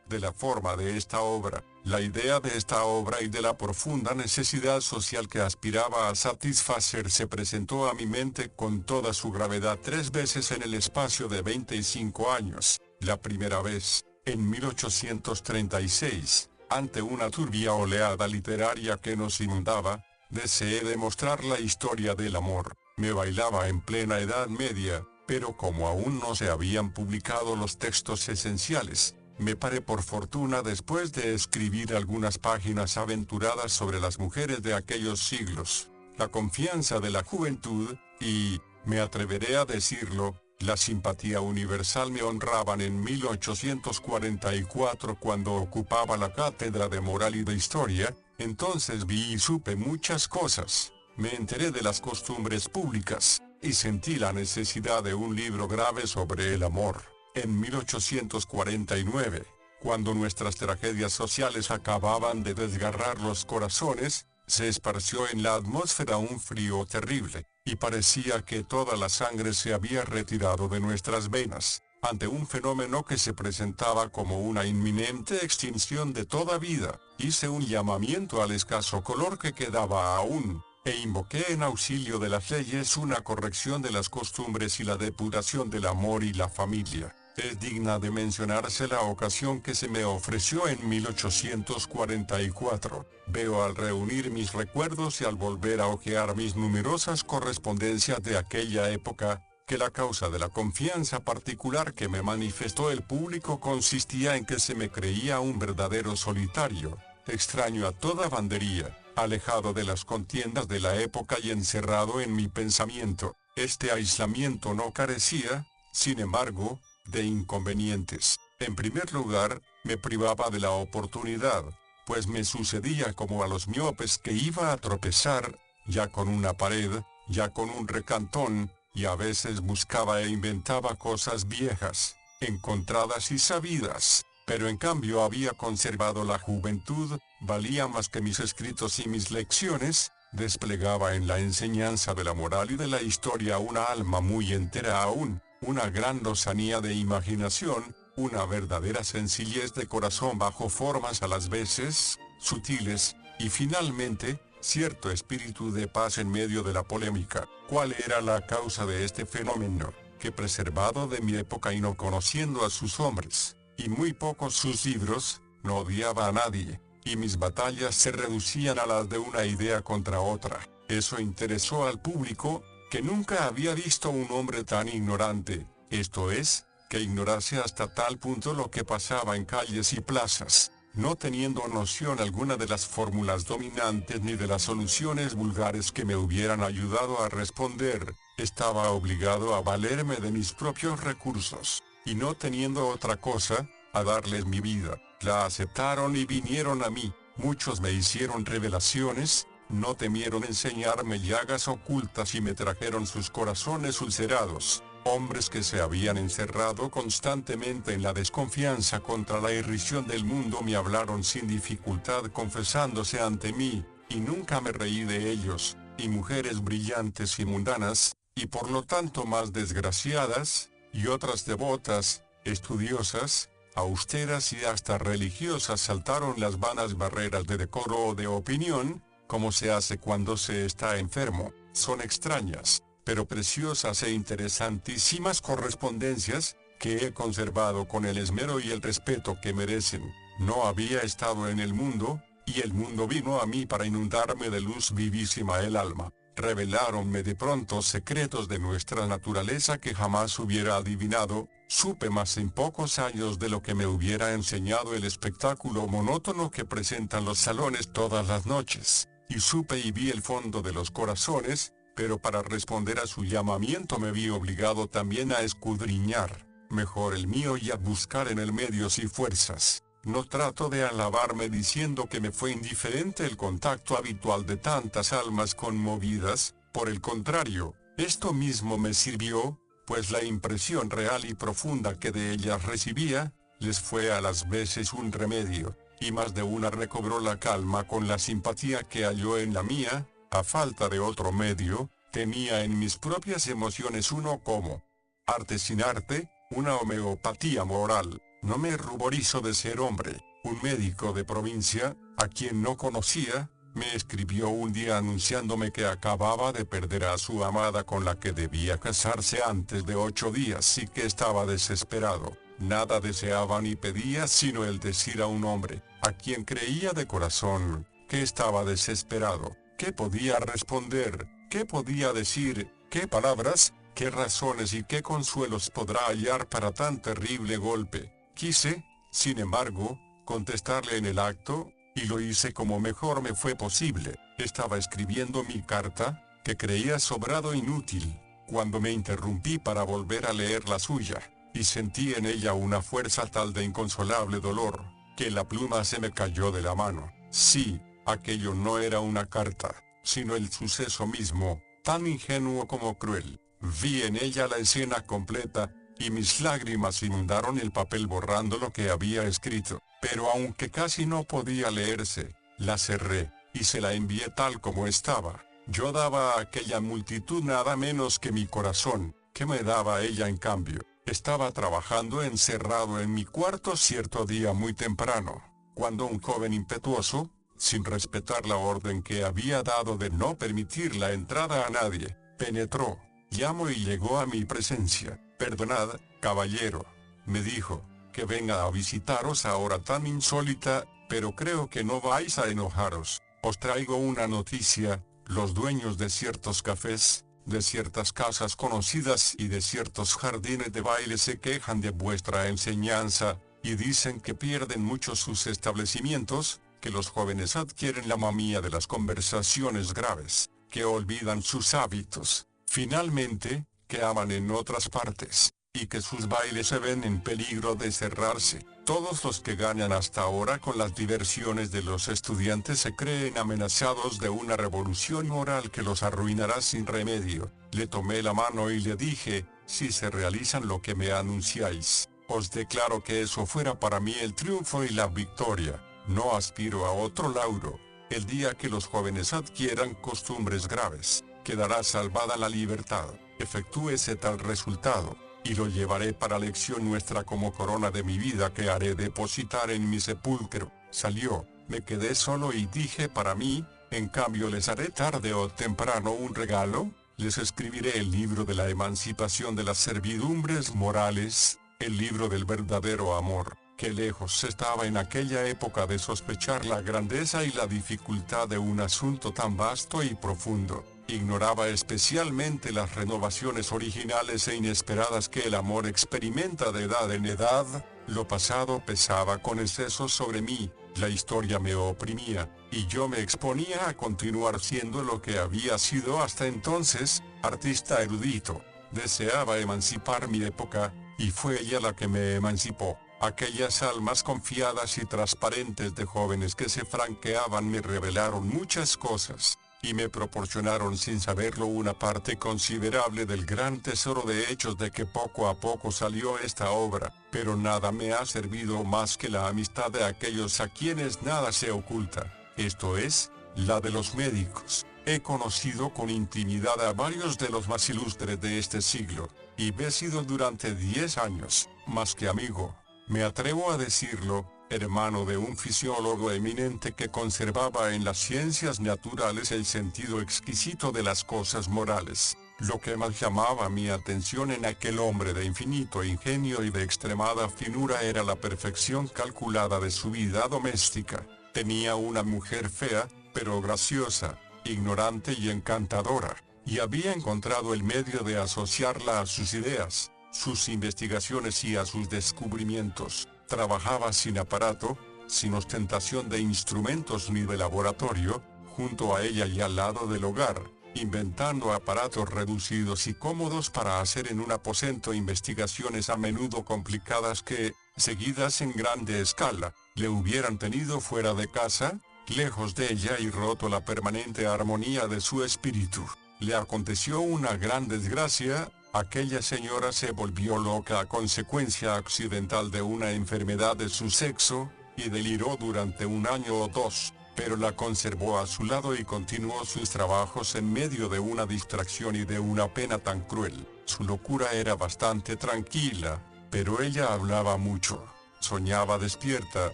De la forma de esta obra, la idea de esta obra y de la profunda necesidad social que aspiraba a satisfacer se presentó a mi mente con toda su gravedad 3 veces en el espacio de 25 años. La primera vez, en 1836, ante una turbia oleada literaria que nos inundaba, deseé demostrar la historia del amor. Me bailaba en plena Edad Media, pero como aún no se habían publicado los textos esenciales, me paré por fortuna después de escribir algunas páginas aventuradas sobre las mujeres de aquellos siglos, la confianza de la juventud, y, me atreveré a decirlo, la simpatía universal me honraban en 1844 cuando ocupaba la cátedra de moral y de historia. Entonces vi y supe muchas cosas, me enteré de las costumbres públicas, y sentí la necesidad de un libro grave sobre el amor. En 1849, cuando nuestras tragedias sociales acababan de desgarrar los corazones, se esparció en la atmósfera un frío terrible, y parecía que toda la sangre se había retirado de nuestras venas, ante un fenómeno que se presentaba como una inminente extinción de toda vida. Hice un llamamiento al escaso color que quedaba aún, e invoqué en auxilio de las leyes una corrección de las costumbres y la depuración del amor y la familia. Es digna de mencionarse la ocasión que se me ofreció en 1844. Veo al reunir mis recuerdos y al volver a hojear mis numerosas correspondencias de aquella época, que la causa de la confianza particular que me manifestó el público consistía en que se me creía un verdadero solitario, extraño a toda bandería, alejado de las contiendas de la época y encerrado en mi pensamiento. Este aislamiento no carecía, sin embargo, de inconvenientes. En primer lugar, me privaba de la oportunidad, pues me sucedía como a los miopes que iba a tropezar, ya con una pared, ya con un recantón, y a veces buscaba e inventaba cosas viejas, encontradas y sabidas, pero en cambio había conservado la juventud, valía más que mis escritos y mis lecciones, desplegaba en la enseñanza de la moral y de la historia una alma muy entera aún, una gran lozanía de imaginación, una verdadera sencillez de corazón bajo formas a las veces sutiles, y finalmente, cierto espíritu de paz en medio de la polémica. ¿Cuál era la causa de este fenómeno? Que preservado de mi época y no conociendo a sus hombres, y muy pocos sus libros, no odiaba a nadie, y mis batallas se reducían a las de una idea contra otra. Eso interesó al público, que nunca había visto un hombre tan ignorante, esto es, que ignorase hasta tal punto lo que pasaba en calles y plazas, no teniendo noción alguna de las fórmulas dominantes ni de las soluciones vulgares que me hubieran ayudado a responder. Estaba obligado a valerme de mis propios recursos, y no teniendo otra cosa, a darles mi vida. La aceptaron y vinieron a mí. Muchos me hicieron revelaciones, no temieron enseñarme llagas ocultas y me trajeron sus corazones ulcerados. Hombres que se habían encerrado constantemente en la desconfianza contra la irrisión del mundo me hablaron sin dificultad confesándose ante mí, y nunca me reí de ellos, y mujeres brillantes y mundanas, y por lo tanto más desgraciadas, y otras devotas, Estudiosas, austeras y hasta religiosas saltaron las vanas barreras de decoro o de opinión, como se hace cuando se está enfermo. Son extrañas, pero preciosas e interesantísimas correspondencias, que he conservado con el esmero y el respeto que merecen. No había estado en el mundo, y el mundo vino a mí para inundarme de luz vivísima el alma. Reveláronme de pronto secretos de nuestra naturaleza que jamás hubiera adivinado. Supe más en pocos años de lo que me hubiera enseñado el espectáculo monótono que presentan los salones todas las noches. Y supe y vi el fondo de los corazones, pero para responder a su llamamiento me vi obligado también a escudriñar mejor el mío y a buscar en él medios y fuerzas. No trato de alabarme diciendo que me fue indiferente el contacto habitual de tantas almas conmovidas, por el contrario, esto mismo me sirvió, pues la impresión real y profunda que de ellas recibía, les fue a las veces un remedio, y más de una recobró la calma con la simpatía que halló en la mía. A falta de otro medio, tenía en mis propias emociones uno como arte sin arte, una homeopatía moral. No me ruborizo de ser hombre. Un médico de provincia, a quien no conocía, me escribió un día anunciándome que acababa de perder a su amada con la que debía casarse antes de 8 días y que estaba desesperado. Nada deseaba ni pedía sino el decir a un hombre, a quien creía de corazón, que estaba desesperado. ¿Qué podía responder? ¿Qué podía decir? ¿Qué palabras? ¿Qué razones y qué consuelos podrá hallar para tan terrible golpe? Quise, sin embargo, contestarle en el acto, y lo hice como mejor me fue posible. Estaba escribiendo mi carta, que creía sobrado inútil, cuando me interrumpí para volver a leer la suya, y sentí en ella una fuerza tal de inconsolable dolor, que la pluma se me cayó de la mano. Sí, aquello no era una carta, sino el suceso mismo, tan ingenuo como cruel. Vi en ella la escena completa, y mis lágrimas inundaron el papel borrando lo que había escrito, pero aunque casi no podía leerse, la cerré, y se la envié tal como estaba. Yo daba a aquella multitud nada menos que mi corazón, ¿qué me daba ella en cambio? Estaba trabajando encerrado en mi cuarto cierto día muy temprano, cuando un joven impetuoso, sin respetar la orden que había dado de no permitir la entrada a nadie, penetró, llamó y llegó a mi presencia. Perdonad, caballero, me dijo, que venga a visitaros a hora tan insólita, pero creo que no vais a enojaros. Os traigo una noticia: los dueños de ciertos cafés, de ciertas casas conocidas y de ciertos jardines de baile se quejan de vuestra enseñanza, y dicen que pierden mucho sus establecimientos, que los jóvenes adquieren la manía de las conversaciones graves, que olvidan sus hábitos, finalmente, que aman en otras partes, y que sus bailes se ven en peligro de cerrarse. Todos los que ganan hasta ahora con las diversiones de los estudiantes se creen amenazados de una revolución moral que los arruinará sin remedio. Le tomé la mano y le dije, si se realizan lo que me anunciáis, os declaro que eso fuera para mí el triunfo y la victoria. No aspiro a otro lauro. El día que los jóvenes adquieran costumbres graves, quedará salvada la libertad. Efectúese tal resultado, y lo llevaré para lección nuestra como corona de mi vida que haré depositar en mi sepulcro. Salió, me quedé solo y dije para mí, en cambio les haré tarde o temprano un regalo, les escribiré el libro de la emancipación de las servidumbres morales, el libro del verdadero amor, que lejos estaba en aquella época de sospechar la grandeza y la dificultad de un asunto tan vasto y profundo. Ignoraba especialmente las renovaciones originales e inesperadas que el amor experimenta de edad en edad. Lo pasado pesaba con exceso sobre mí, la historia me oprimía, y yo me exponía a continuar siendo lo que había sido hasta entonces, artista erudito. Deseaba emancipar mi época, y fue ella la que me emancipó. Aquellas almas confiadas y transparentes de jóvenes que se franqueaban me revelaron muchas cosas, y me proporcionaron sin saberlo una parte considerable del gran tesoro de hechos de que poco a poco salió esta obra, pero nada me ha servido más que la amistad de aquellos a quienes nada se oculta, esto es, la de los médicos. He conocido con intimidad a varios de los más ilustres de este siglo, y he sido durante 10 años, más que amigo, me atrevo a decirlo, hermano de un fisiólogo eminente que conservaba en las ciencias naturales el sentido exquisito de las cosas morales. Lo que más llamaba mi atención en aquel hombre de infinito ingenio y de extremada finura era la perfección calculada de su vida doméstica. Tenía una mujer fea, pero graciosa, ignorante y encantadora, y había encontrado el medio de asociarla a sus ideas, sus investigaciones y a sus descubrimientos. Trabajaba sin aparato, sin ostentación de instrumentos ni de laboratorio, junto a ella y al lado del hogar, inventando aparatos reducidos y cómodos para hacer en un aposento investigaciones a menudo complicadas que, seguidas en grande escala, le hubieran tenido fuera de casa, lejos de ella y roto la permanente armonía de su espíritu. Le aconteció una gran desgracia. Aquella señora se volvió loca a consecuencia accidental de una enfermedad de su sexo, y deliró durante 1 año o 2, pero la conservó a su lado y continuó sus trabajos en medio de una distracción y de una pena tan cruel. Su locura era bastante tranquila, pero ella hablaba mucho, soñaba despierta,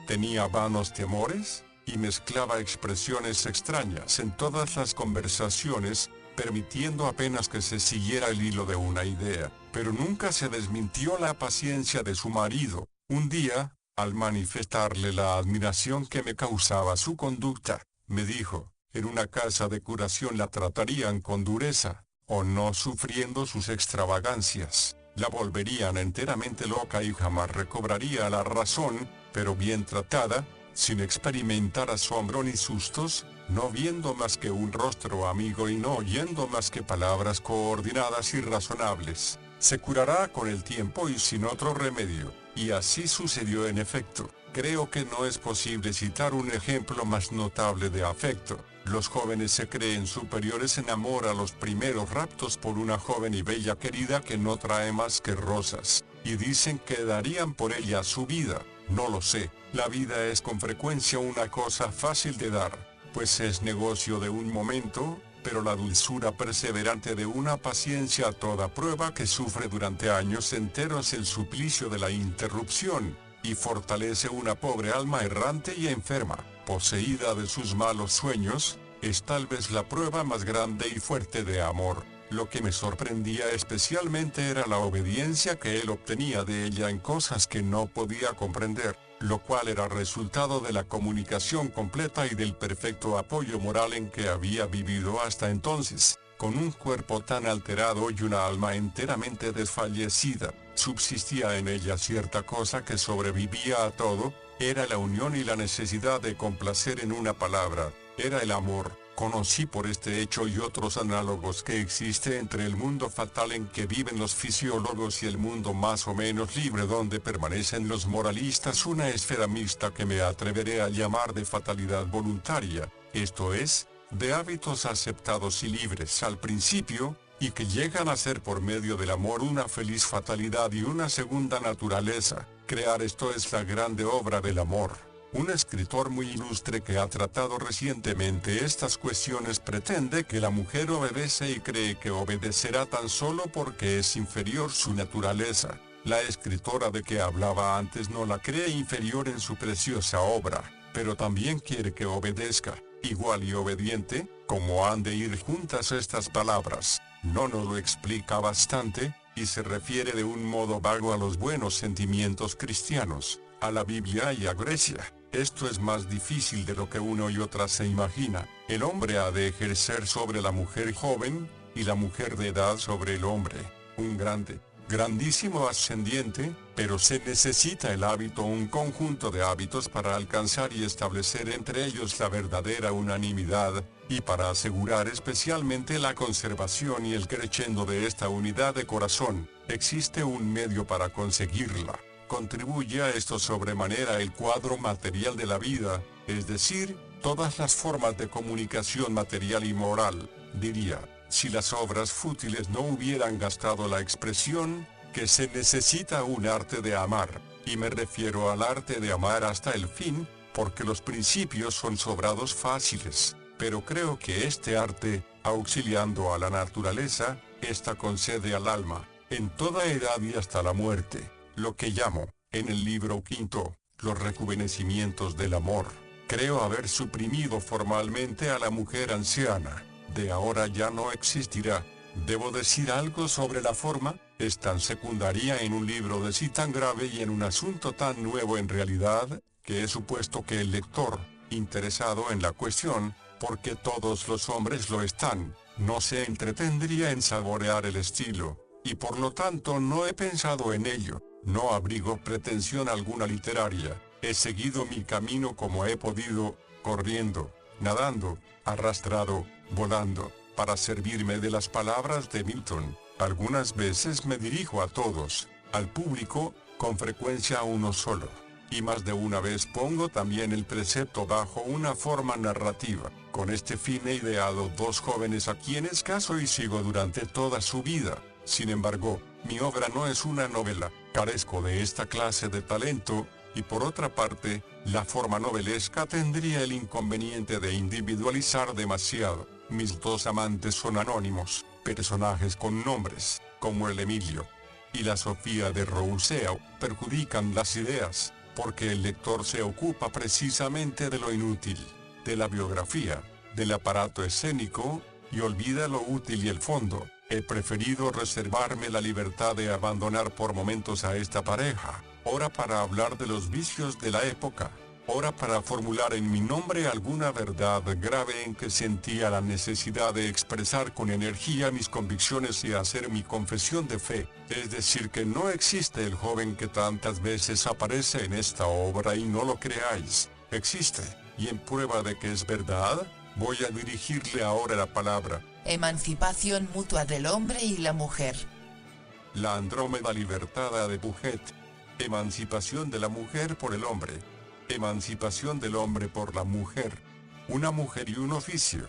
tenía vanos temores, y mezclaba expresiones extrañas en todas las conversaciones, permitiendo apenas que se siguiera el hilo de una idea, pero nunca se desmintió la paciencia de su marido. Un día, al manifestarle la admiración que me causaba su conducta, me dijo, en una casa de curación la tratarían con dureza, o no sufriendo sus extravagancias, la volverían enteramente loca y jamás recobraría la razón, pero bien tratada, sin experimentar asombro ni sustos, no viendo más que un rostro amigo y no oyendo más que palabras coordinadas y razonables, se curará con el tiempo y sin otro remedio. Y así sucedió en efecto. Creo que no es posible citar un ejemplo más notable de afecto. Los jóvenes se creen superiores en amor a los primeros raptos por una joven y bella querida que no trae más que rosas, y dicen que darían por ella su vida. No lo sé, la vida es con frecuencia una cosa fácil de dar, pues es negocio de un momento, pero la dulzura perseverante de una paciencia a toda prueba que sufre durante años enteros el suplicio de la interrupción, y fortalece una pobre alma errante y enferma, poseída de sus malos sueños, es tal vez la prueba más grande y fuerte de amor. Lo que me sorprendía especialmente era la obediencia que él obtenía de ella en cosas que no podía comprender, lo cual era resultado de la comunicación completa y del perfecto apoyo moral en que había vivido hasta entonces. Con un cuerpo tan alterado y una alma enteramente desfallecida, subsistía en ella cierta cosa que sobrevivía a todo, era la unión y la necesidad de complacer. En una palabra, era el amor. Conocí por este hecho y otros análogos que existe entre el mundo fatal en que viven los fisiólogos y el mundo más o menos libre donde permanecen los moralistas, una esfera mixta que me atreveré a llamar de fatalidad voluntaria, esto es, de hábitos aceptados y libres al principio, y que llegan a ser por medio del amor una feliz fatalidad y una segunda naturaleza. Crear esto es la grande obra del amor. Un escritor muy ilustre que ha tratado recientemente estas cuestiones pretende que la mujer obedece y cree que obedecerá tan solo porque es inferior su naturaleza. La escritora de que hablaba antes no la cree inferior en su preciosa obra, pero también quiere que obedezca, igual y obediente. ¿Cómo han de ir juntas estas palabras? No nos lo explica bastante, y se refiere de un modo vago a los buenos sentimientos cristianos, a la Biblia y a Grecia. Esto es más difícil de lo que uno y otra se imagina. El hombre ha de ejercer sobre la mujer joven, y la mujer de edad sobre el hombre, un grandísimo ascendiente, pero se necesita el hábito, un conjunto de hábitos para alcanzar y establecer entre ellos la verdadera unanimidad, y para asegurar especialmente la conservación y el crescendo de esta unidad de corazón, existe un medio para conseguirla. Contribuye a esto sobremanera el cuadro material de la vida, es decir, todas las formas de comunicación material y moral. Diría, si las obras fútiles no hubieran gastado la expresión, que se necesita un arte de amar, y me refiero al arte de amar hasta el fin, porque los principios son sobrados fáciles, pero creo que este arte, auxiliando a la naturaleza, esta concede al alma, en toda edad y hasta la muerte, lo que llamo, en el libro quinto, los rejuvenecimientos del amor. Creo haber suprimido formalmente a la mujer anciana. De ahora ya no existirá. ¿Debo decir algo sobre la forma? Es tan secundaria en un libro de sí tan grave y en un asunto tan nuevo en realidad, que he supuesto que el lector, interesado en la cuestión, porque todos los hombres lo están, no se entretendría en saborear el estilo, y por lo tanto no he pensado en ello. No abrigo pretensión alguna literaria, he seguido mi camino como he podido, corriendo, nadando, arrastrado, volando, para servirme de las palabras de Milton. Algunas veces me dirijo a todos, al público, con frecuencia a uno solo. Y más de una vez pongo también el precepto bajo una forma narrativa. Con este fin he ideado dos jóvenes a quienes caso y sigo durante toda su vida. Sin embargo, mi obra no es una novela, carezco de esta clase de talento, y por otra parte, la forma novelesca tendría el inconveniente de individualizar demasiado. Mis dos amantes son anónimos, personajes con nombres, como el Emilio y la Sofía de Rousseau, perjudican las ideas, porque el lector se ocupa precisamente de lo inútil, de la biografía, del aparato escénico, y olvida lo útil y el fondo. He preferido reservarme la libertad de abandonar por momentos a esta pareja, ora para hablar de los vicios de la época, ora para formular en mi nombre alguna verdad grave en que sentía la necesidad de expresar con energía mis convicciones y hacer mi confesión de fe, es decir que no existe el joven que tantas veces aparece en esta obra y no lo creáis, existe, y en prueba de que es verdad, voy a dirigirle ahora la palabra. Emancipación mutua del hombre y la mujer. La Andrómeda libertada de Puget. Emancipación de la mujer por el hombre. Emancipación del hombre por la mujer. Una mujer y un oficio.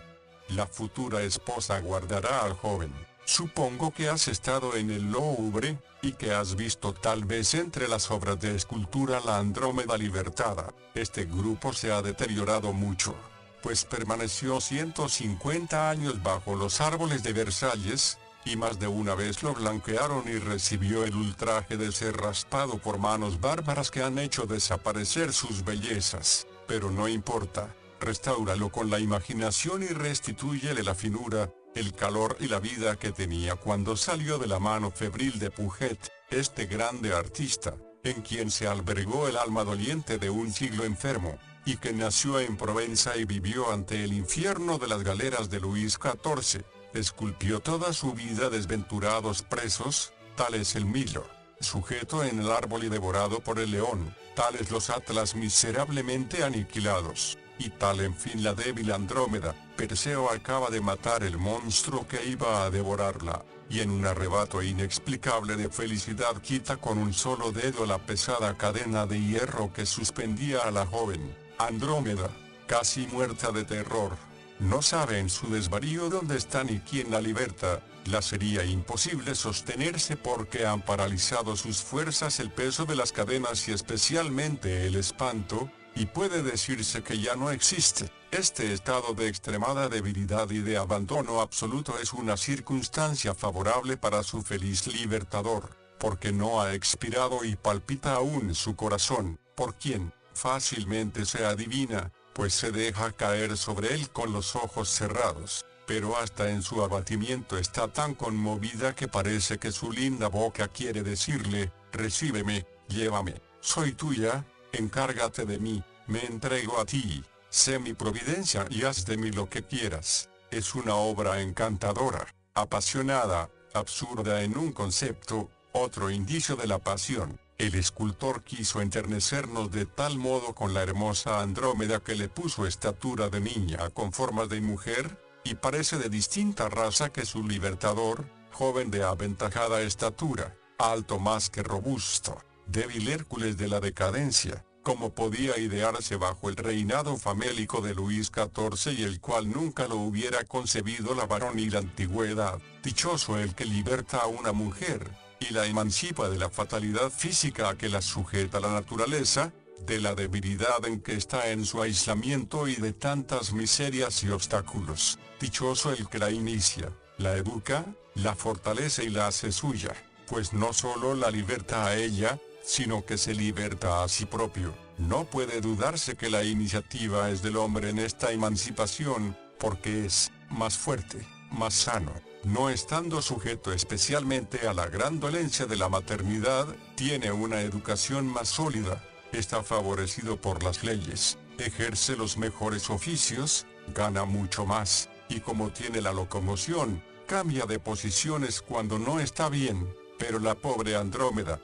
La futura esposa guardará al joven. Supongo que has estado en el Louvre, y que has visto tal vez entre las obras de escultura la Andrómeda libertada. Este grupo se ha deteriorado mucho, pues permaneció 150 años bajo los árboles de Versalles, y más de una vez lo blanquearon y recibió el ultraje de ser raspado por manos bárbaras que han hecho desaparecer sus bellezas. Pero no importa, restáuralo con la imaginación y restitúyele la finura, el calor y la vida que tenía cuando salió de la mano febril de Puget, este grande artista, en quien se albergó el alma doliente de un siglo enfermo, y que nació en Provenza y vivió ante el infierno de las galeras de Luis XIV. Esculpió toda su vida desventurados presos, tal es el Milo, sujeto en el árbol y devorado por el león, tales los Atlas miserablemente aniquilados, y tal en fin la débil Andrómeda. Perseo acaba de matar el monstruo que iba a devorarla, y en un arrebato inexplicable de felicidad quita con un solo dedo la pesada cadena de hierro que suspendía a la joven. Andrómeda, casi muerta de terror, no sabe en su desvarío dónde está ni quién la liberta. La sería imposible sostenerse porque han paralizado sus fuerzas el peso de las cadenas y especialmente el espanto, y puede decirse que ya no existe. Este estado de extremada debilidad y de abandono absoluto es una circunstancia favorable para su feliz libertador, porque no ha expirado y palpita aún su corazón, por quien fácilmente se adivina, pues se deja caer sobre él con los ojos cerrados, pero hasta en su abatimiento está tan conmovida que parece que su linda boca quiere decirle: recíbeme, llévame, soy tuya, encárgate de mí, me entrego a ti, sé mi providencia y haz de mí lo que quieras. Es una obra encantadora, apasionada, absurda en un concepto, otro indicio de la pasión. El escultor quiso enternecernos de tal modo con la hermosa Andrómeda que le puso estatura de niña con formas de mujer, y parece de distinta raza que su libertador, joven de aventajada estatura, alto más que robusto, débil Hércules de la decadencia, como podía idearse bajo el reinado famélico de Luis XIV y el cual nunca lo hubiera concebido la varonil antigüedad. Dichoso el que liberta a una mujer, y la emancipa de la fatalidad física a que la sujeta la naturaleza, de la debilidad en que está en su aislamiento y de tantas miserias y obstáculos. Dichoso el que la inicia, la educa, la fortalece y la hace suya, pues no solo la liberta a ella, sino que se liberta a sí propio. No puede dudarse que la iniciativa es del hombre en esta emancipación, porque es más fuerte, más sano. No estando sujeto especialmente a la gran dolencia de la maternidad, tiene una educación más sólida, está favorecido por las leyes, ejerce los mejores oficios, gana mucho más, y como tiene la locomoción, cambia de posiciones cuando no está bien. Pero la pobre Andrómeda,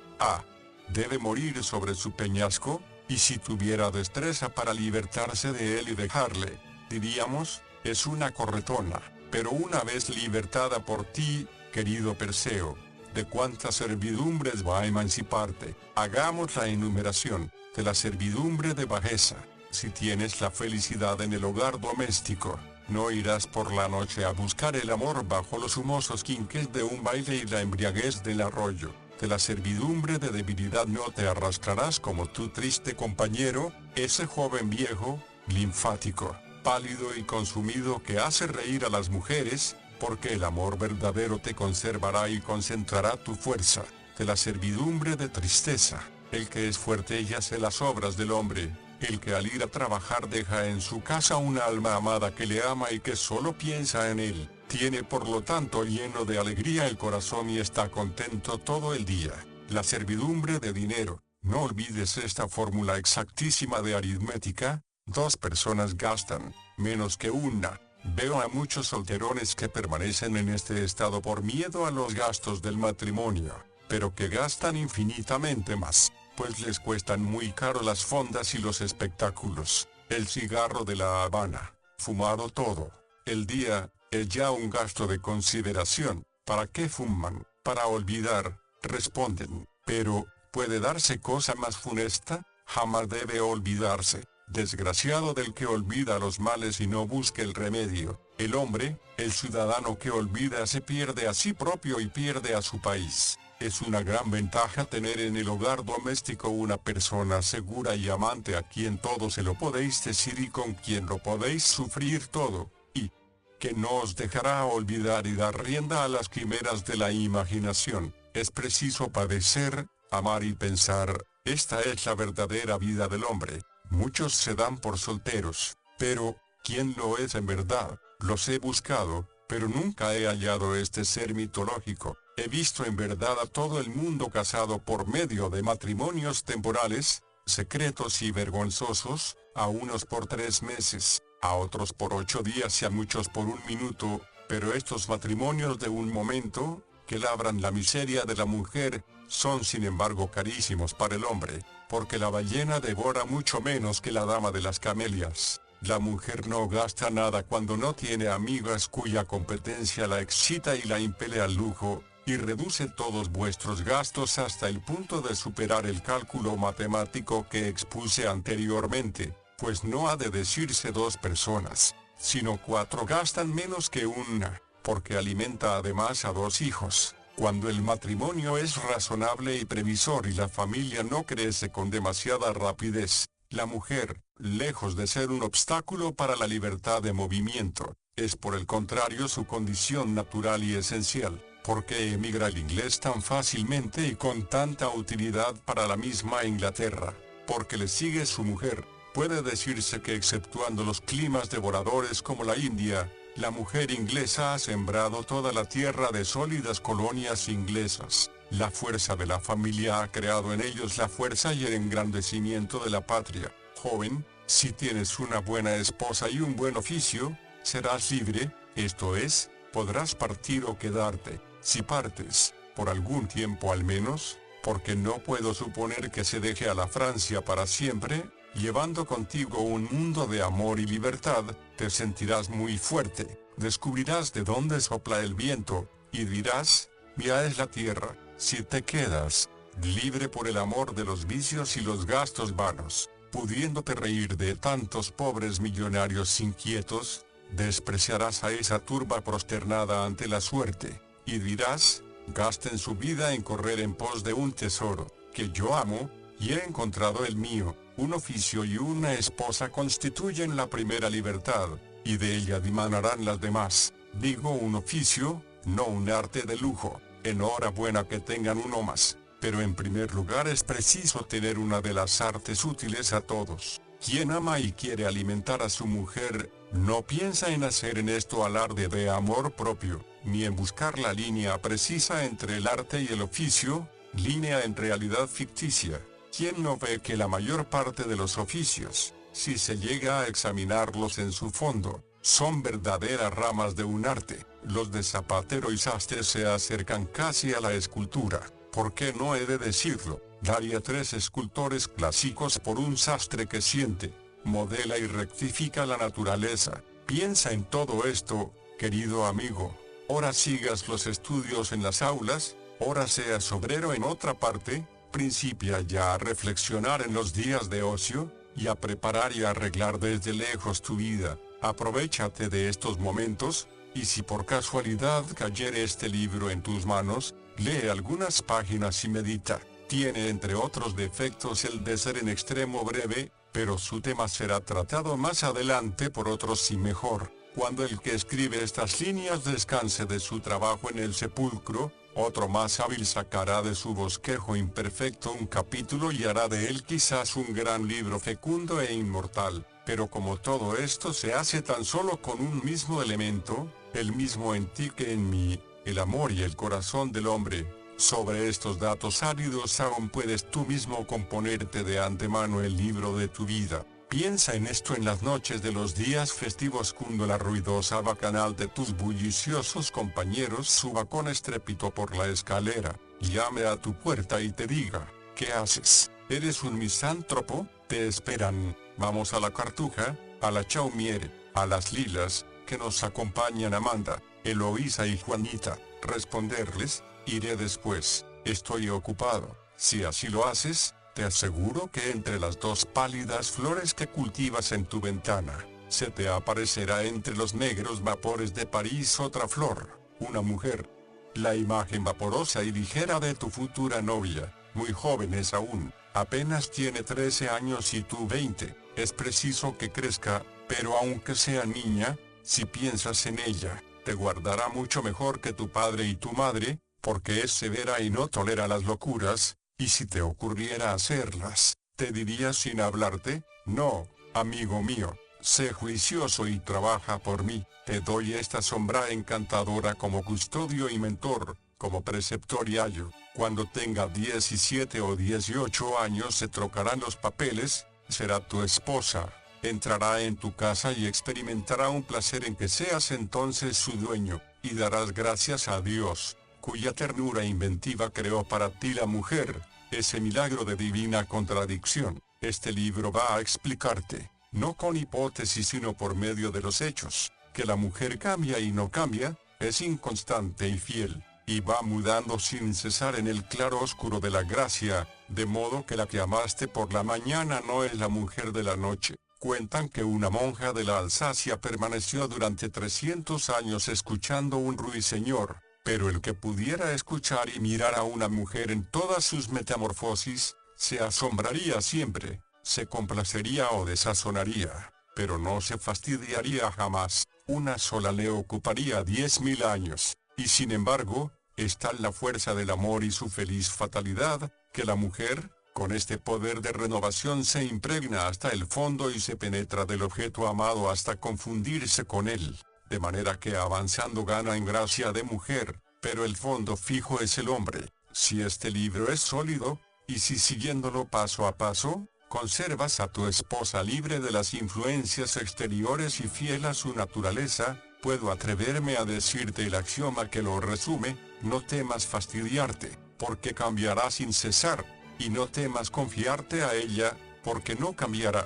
debe morir sobre su peñasco, y si tuviera destreza para libertarse de él y dejarle, diríamos, es una corretona. Pero una vez libertada por ti, querido Perseo, ¿de cuántas servidumbres va a emanciparte? Hagamos la enumeración, de la servidumbre de bajeza. Si tienes la felicidad en el hogar doméstico, no irás por la noche a buscar el amor bajo los humosos quinques de un baile y la embriaguez del arroyo. De la servidumbre de debilidad no te arrastrarás como tu triste compañero, ese joven viejo, linfático, pálido y consumido que hace reír a las mujeres, porque el amor verdadero te conservará y concentrará tu fuerza. De la servidumbre de tristeza, el que es fuerte y hace las obras del hombre, el que al ir a trabajar deja en su casa una alma amada que le ama y que solo piensa en él, tiene por lo tanto lleno de alegría el corazón y está contento todo el día. La servidumbre de dinero, no olvides esta fórmula exactísima de aritmética: 2 personas gastan menos que una. Veo a muchos solterones que permanecen en este estado por miedo a los gastos del matrimonio, pero que gastan infinitamente más, pues les cuestan muy caro las fondas y los espectáculos. El cigarro de La Habana, fumado todo el día, es ya un gasto de consideración. ¿Para qué fuman? Para olvidar, responden. Pero, ¿puede darse cosa más funesta? Jamás debe olvidarse. Desgraciado del que olvida los males y no busque el remedio. El hombre, el ciudadano que olvida se pierde a sí propio y pierde a su país. Es una gran ventaja tener en el hogar doméstico una persona segura y amante a quien todo se lo podéis decir y con quien lo podéis sufrir todo, y que no os dejará olvidar y dar rienda a las quimeras de la imaginación. Es preciso padecer, amar y pensar. Esta es la verdadera vida del hombre. Muchos se dan por solteros, pero, ¿quién lo es en verdad? Los he buscado, pero nunca he hallado este ser mitológico. He visto en verdad a todo el mundo casado por medio de matrimonios temporales, secretos y vergonzosos, a unos por 3 meses, a otros por 8 días y a muchos por 1 minuto, pero estos matrimonios de un momento, que labran la miseria de la mujer, son sin embargo carísimos para el hombre, porque la ballena devora mucho menos que la dama de las camelias. La mujer no gasta nada cuando no tiene amigas cuya competencia la excita y la impele al lujo, y reduce todos vuestros gastos hasta el punto de superar el cálculo matemático que expuse anteriormente, pues no ha de decirse 2 personas, sino 4 gastan menos que una, porque alimenta además a 2 hijos. Cuando el matrimonio es razonable y previsor y la familia no crece con demasiada rapidez, la mujer, lejos de ser un obstáculo para la libertad de movimiento, es por el contrario su condición natural y esencial. ¿Por qué emigra el inglés tan fácilmente y con tanta utilidad para la misma Inglaterra? Porque le sigue su mujer. Puede decirse que exceptuando los climas devoradores como la India, la mujer inglesa ha sembrado toda la tierra de sólidas colonias inglesas. La fuerza de la familia ha creado en ellos la fuerza y el engrandecimiento de la patria. Joven, si tienes una buena esposa y un buen oficio, serás libre, esto es, podrás partir o quedarte. Si partes, por algún tiempo al menos, porque no puedo suponer que se deje a la Francia para siempre, llevando contigo un mundo de amor y libertad, te sentirás muy fuerte, descubrirás de dónde sopla el viento, y dirás, mía es la tierra. Si te quedas, libre por el amor de los vicios y los gastos vanos, pudiéndote reír de tantos pobres millonarios inquietos, despreciarás a esa turba prosternada ante la suerte, y dirás, gasten su vida en correr en pos de un tesoro, que yo amo, y he encontrado el mío. Un oficio y una esposa constituyen la primera libertad, y de ella dimanarán las demás. Digo un oficio, no un arte de lujo. Enhorabuena que tengan uno más, pero en primer lugar es preciso tener una de las artes útiles a todos. Quien ama y quiere alimentar a su mujer, no piensa en hacer en esto alarde de amor propio, ni en buscar la línea precisa entre el arte y el oficio, línea en realidad ficticia. ¿Quién no ve que la mayor parte de los oficios, si se llega a examinarlos en su fondo, son verdaderas ramas de un arte? Los de zapatero y sastre se acercan casi a la escultura. ¿Por qué no he de decirlo? Daría 3 escultores clásicos por un sastre que siente, modela y rectifica la naturaleza. Piensa en todo esto, querido amigo. Ora sigas los estudios en las aulas, ora seas obrero en otra parte, principia ya a reflexionar en los días de ocio, y a preparar y arreglar desde lejos tu vida. Aprovéchate de estos momentos, y si por casualidad cayere este libro en tus manos, lee algunas páginas y medita. Tiene entre otros defectos el de ser en extremo breve, pero su tema será tratado más adelante por otros y mejor. Cuando el que escribe estas líneas descanse de su trabajo en el sepulcro, otro más hábil sacará de su bosquejo imperfecto un capítulo y hará de él quizás un gran libro fecundo e inmortal. Pero como todo esto se hace tan solo con un mismo elemento, el mismo en ti que en mí, el amor y el corazón del hombre, sobre estos datos áridos aún puedes tú mismo componerte de antemano el libro de tu vida. Piensa en esto en las noches de los días festivos cuando la ruidosa bacanal de tus bulliciosos compañeros suba con estrépito por la escalera, llame a tu puerta y te diga, ¿qué haces? ¿Eres un misántropo? Te esperan, vamos a la Cartuja, a la Chaumiere, a las Lilas, que nos acompañan Amanda, Eloísa y Juanita. Responderles, iré después, estoy ocupado. Si así lo haces, te aseguro que entre las 2 pálidas flores que cultivas en tu ventana, se te aparecerá entre los negros vapores de París otra flor, una mujer. La imagen vaporosa y ligera de tu futura novia, muy joven es aún, apenas tiene 13 años y tú 20, es preciso que crezca, pero aunque sea niña, si piensas en ella, te guardará mucho mejor que tu padre y tu madre, porque es severa y no tolera las locuras. Y si te ocurriera hacerlas, te diría sin hablarte, no, amigo mío, sé juicioso y trabaja por mí, te doy esta sombra encantadora como custodio y mentor, como preceptor y ayo. Cuando tenga 17 o 18 años se trocarán los papeles, será tu esposa, entrará en tu casa y experimentará un placer en que seas entonces su dueño, y darás gracias a Dios, cuya ternura inventiva creó para ti la mujer, ese milagro de divina contradicción. Este libro va a explicarte, no con hipótesis sino por medio de los hechos, que la mujer cambia y no cambia, es inconstante y fiel, y va mudando sin cesar en el claro oscuro de la gracia, de modo que la que amaste por la mañana no es la mujer de la noche. Cuentan que una monja de la Alsacia permaneció durante 300 años escuchando un ruiseñor, pero el que pudiera escuchar y mirar a una mujer en todas sus metamorfosis, se asombraría siempre, se complacería o desazonaría, pero no se fastidiaría jamás. Una sola le ocuparía 10.000 años, y sin embargo, es tal la fuerza del amor y su feliz fatalidad, que la mujer, con este poder de renovación se impregna hasta el fondo y se penetra del objeto amado hasta confundirse con él. De manera que avanzando gana en gracia de mujer, pero el fondo fijo es el hombre. Si este libro es sólido, y si siguiéndolo paso a paso, conservas a tu esposa libre de las influencias exteriores y fiel a su naturaleza, puedo atreverme a decirte el axioma que lo resume, no temas fastidiarte, porque cambiará sin cesar, y no temas confiarte a ella, porque no cambiará.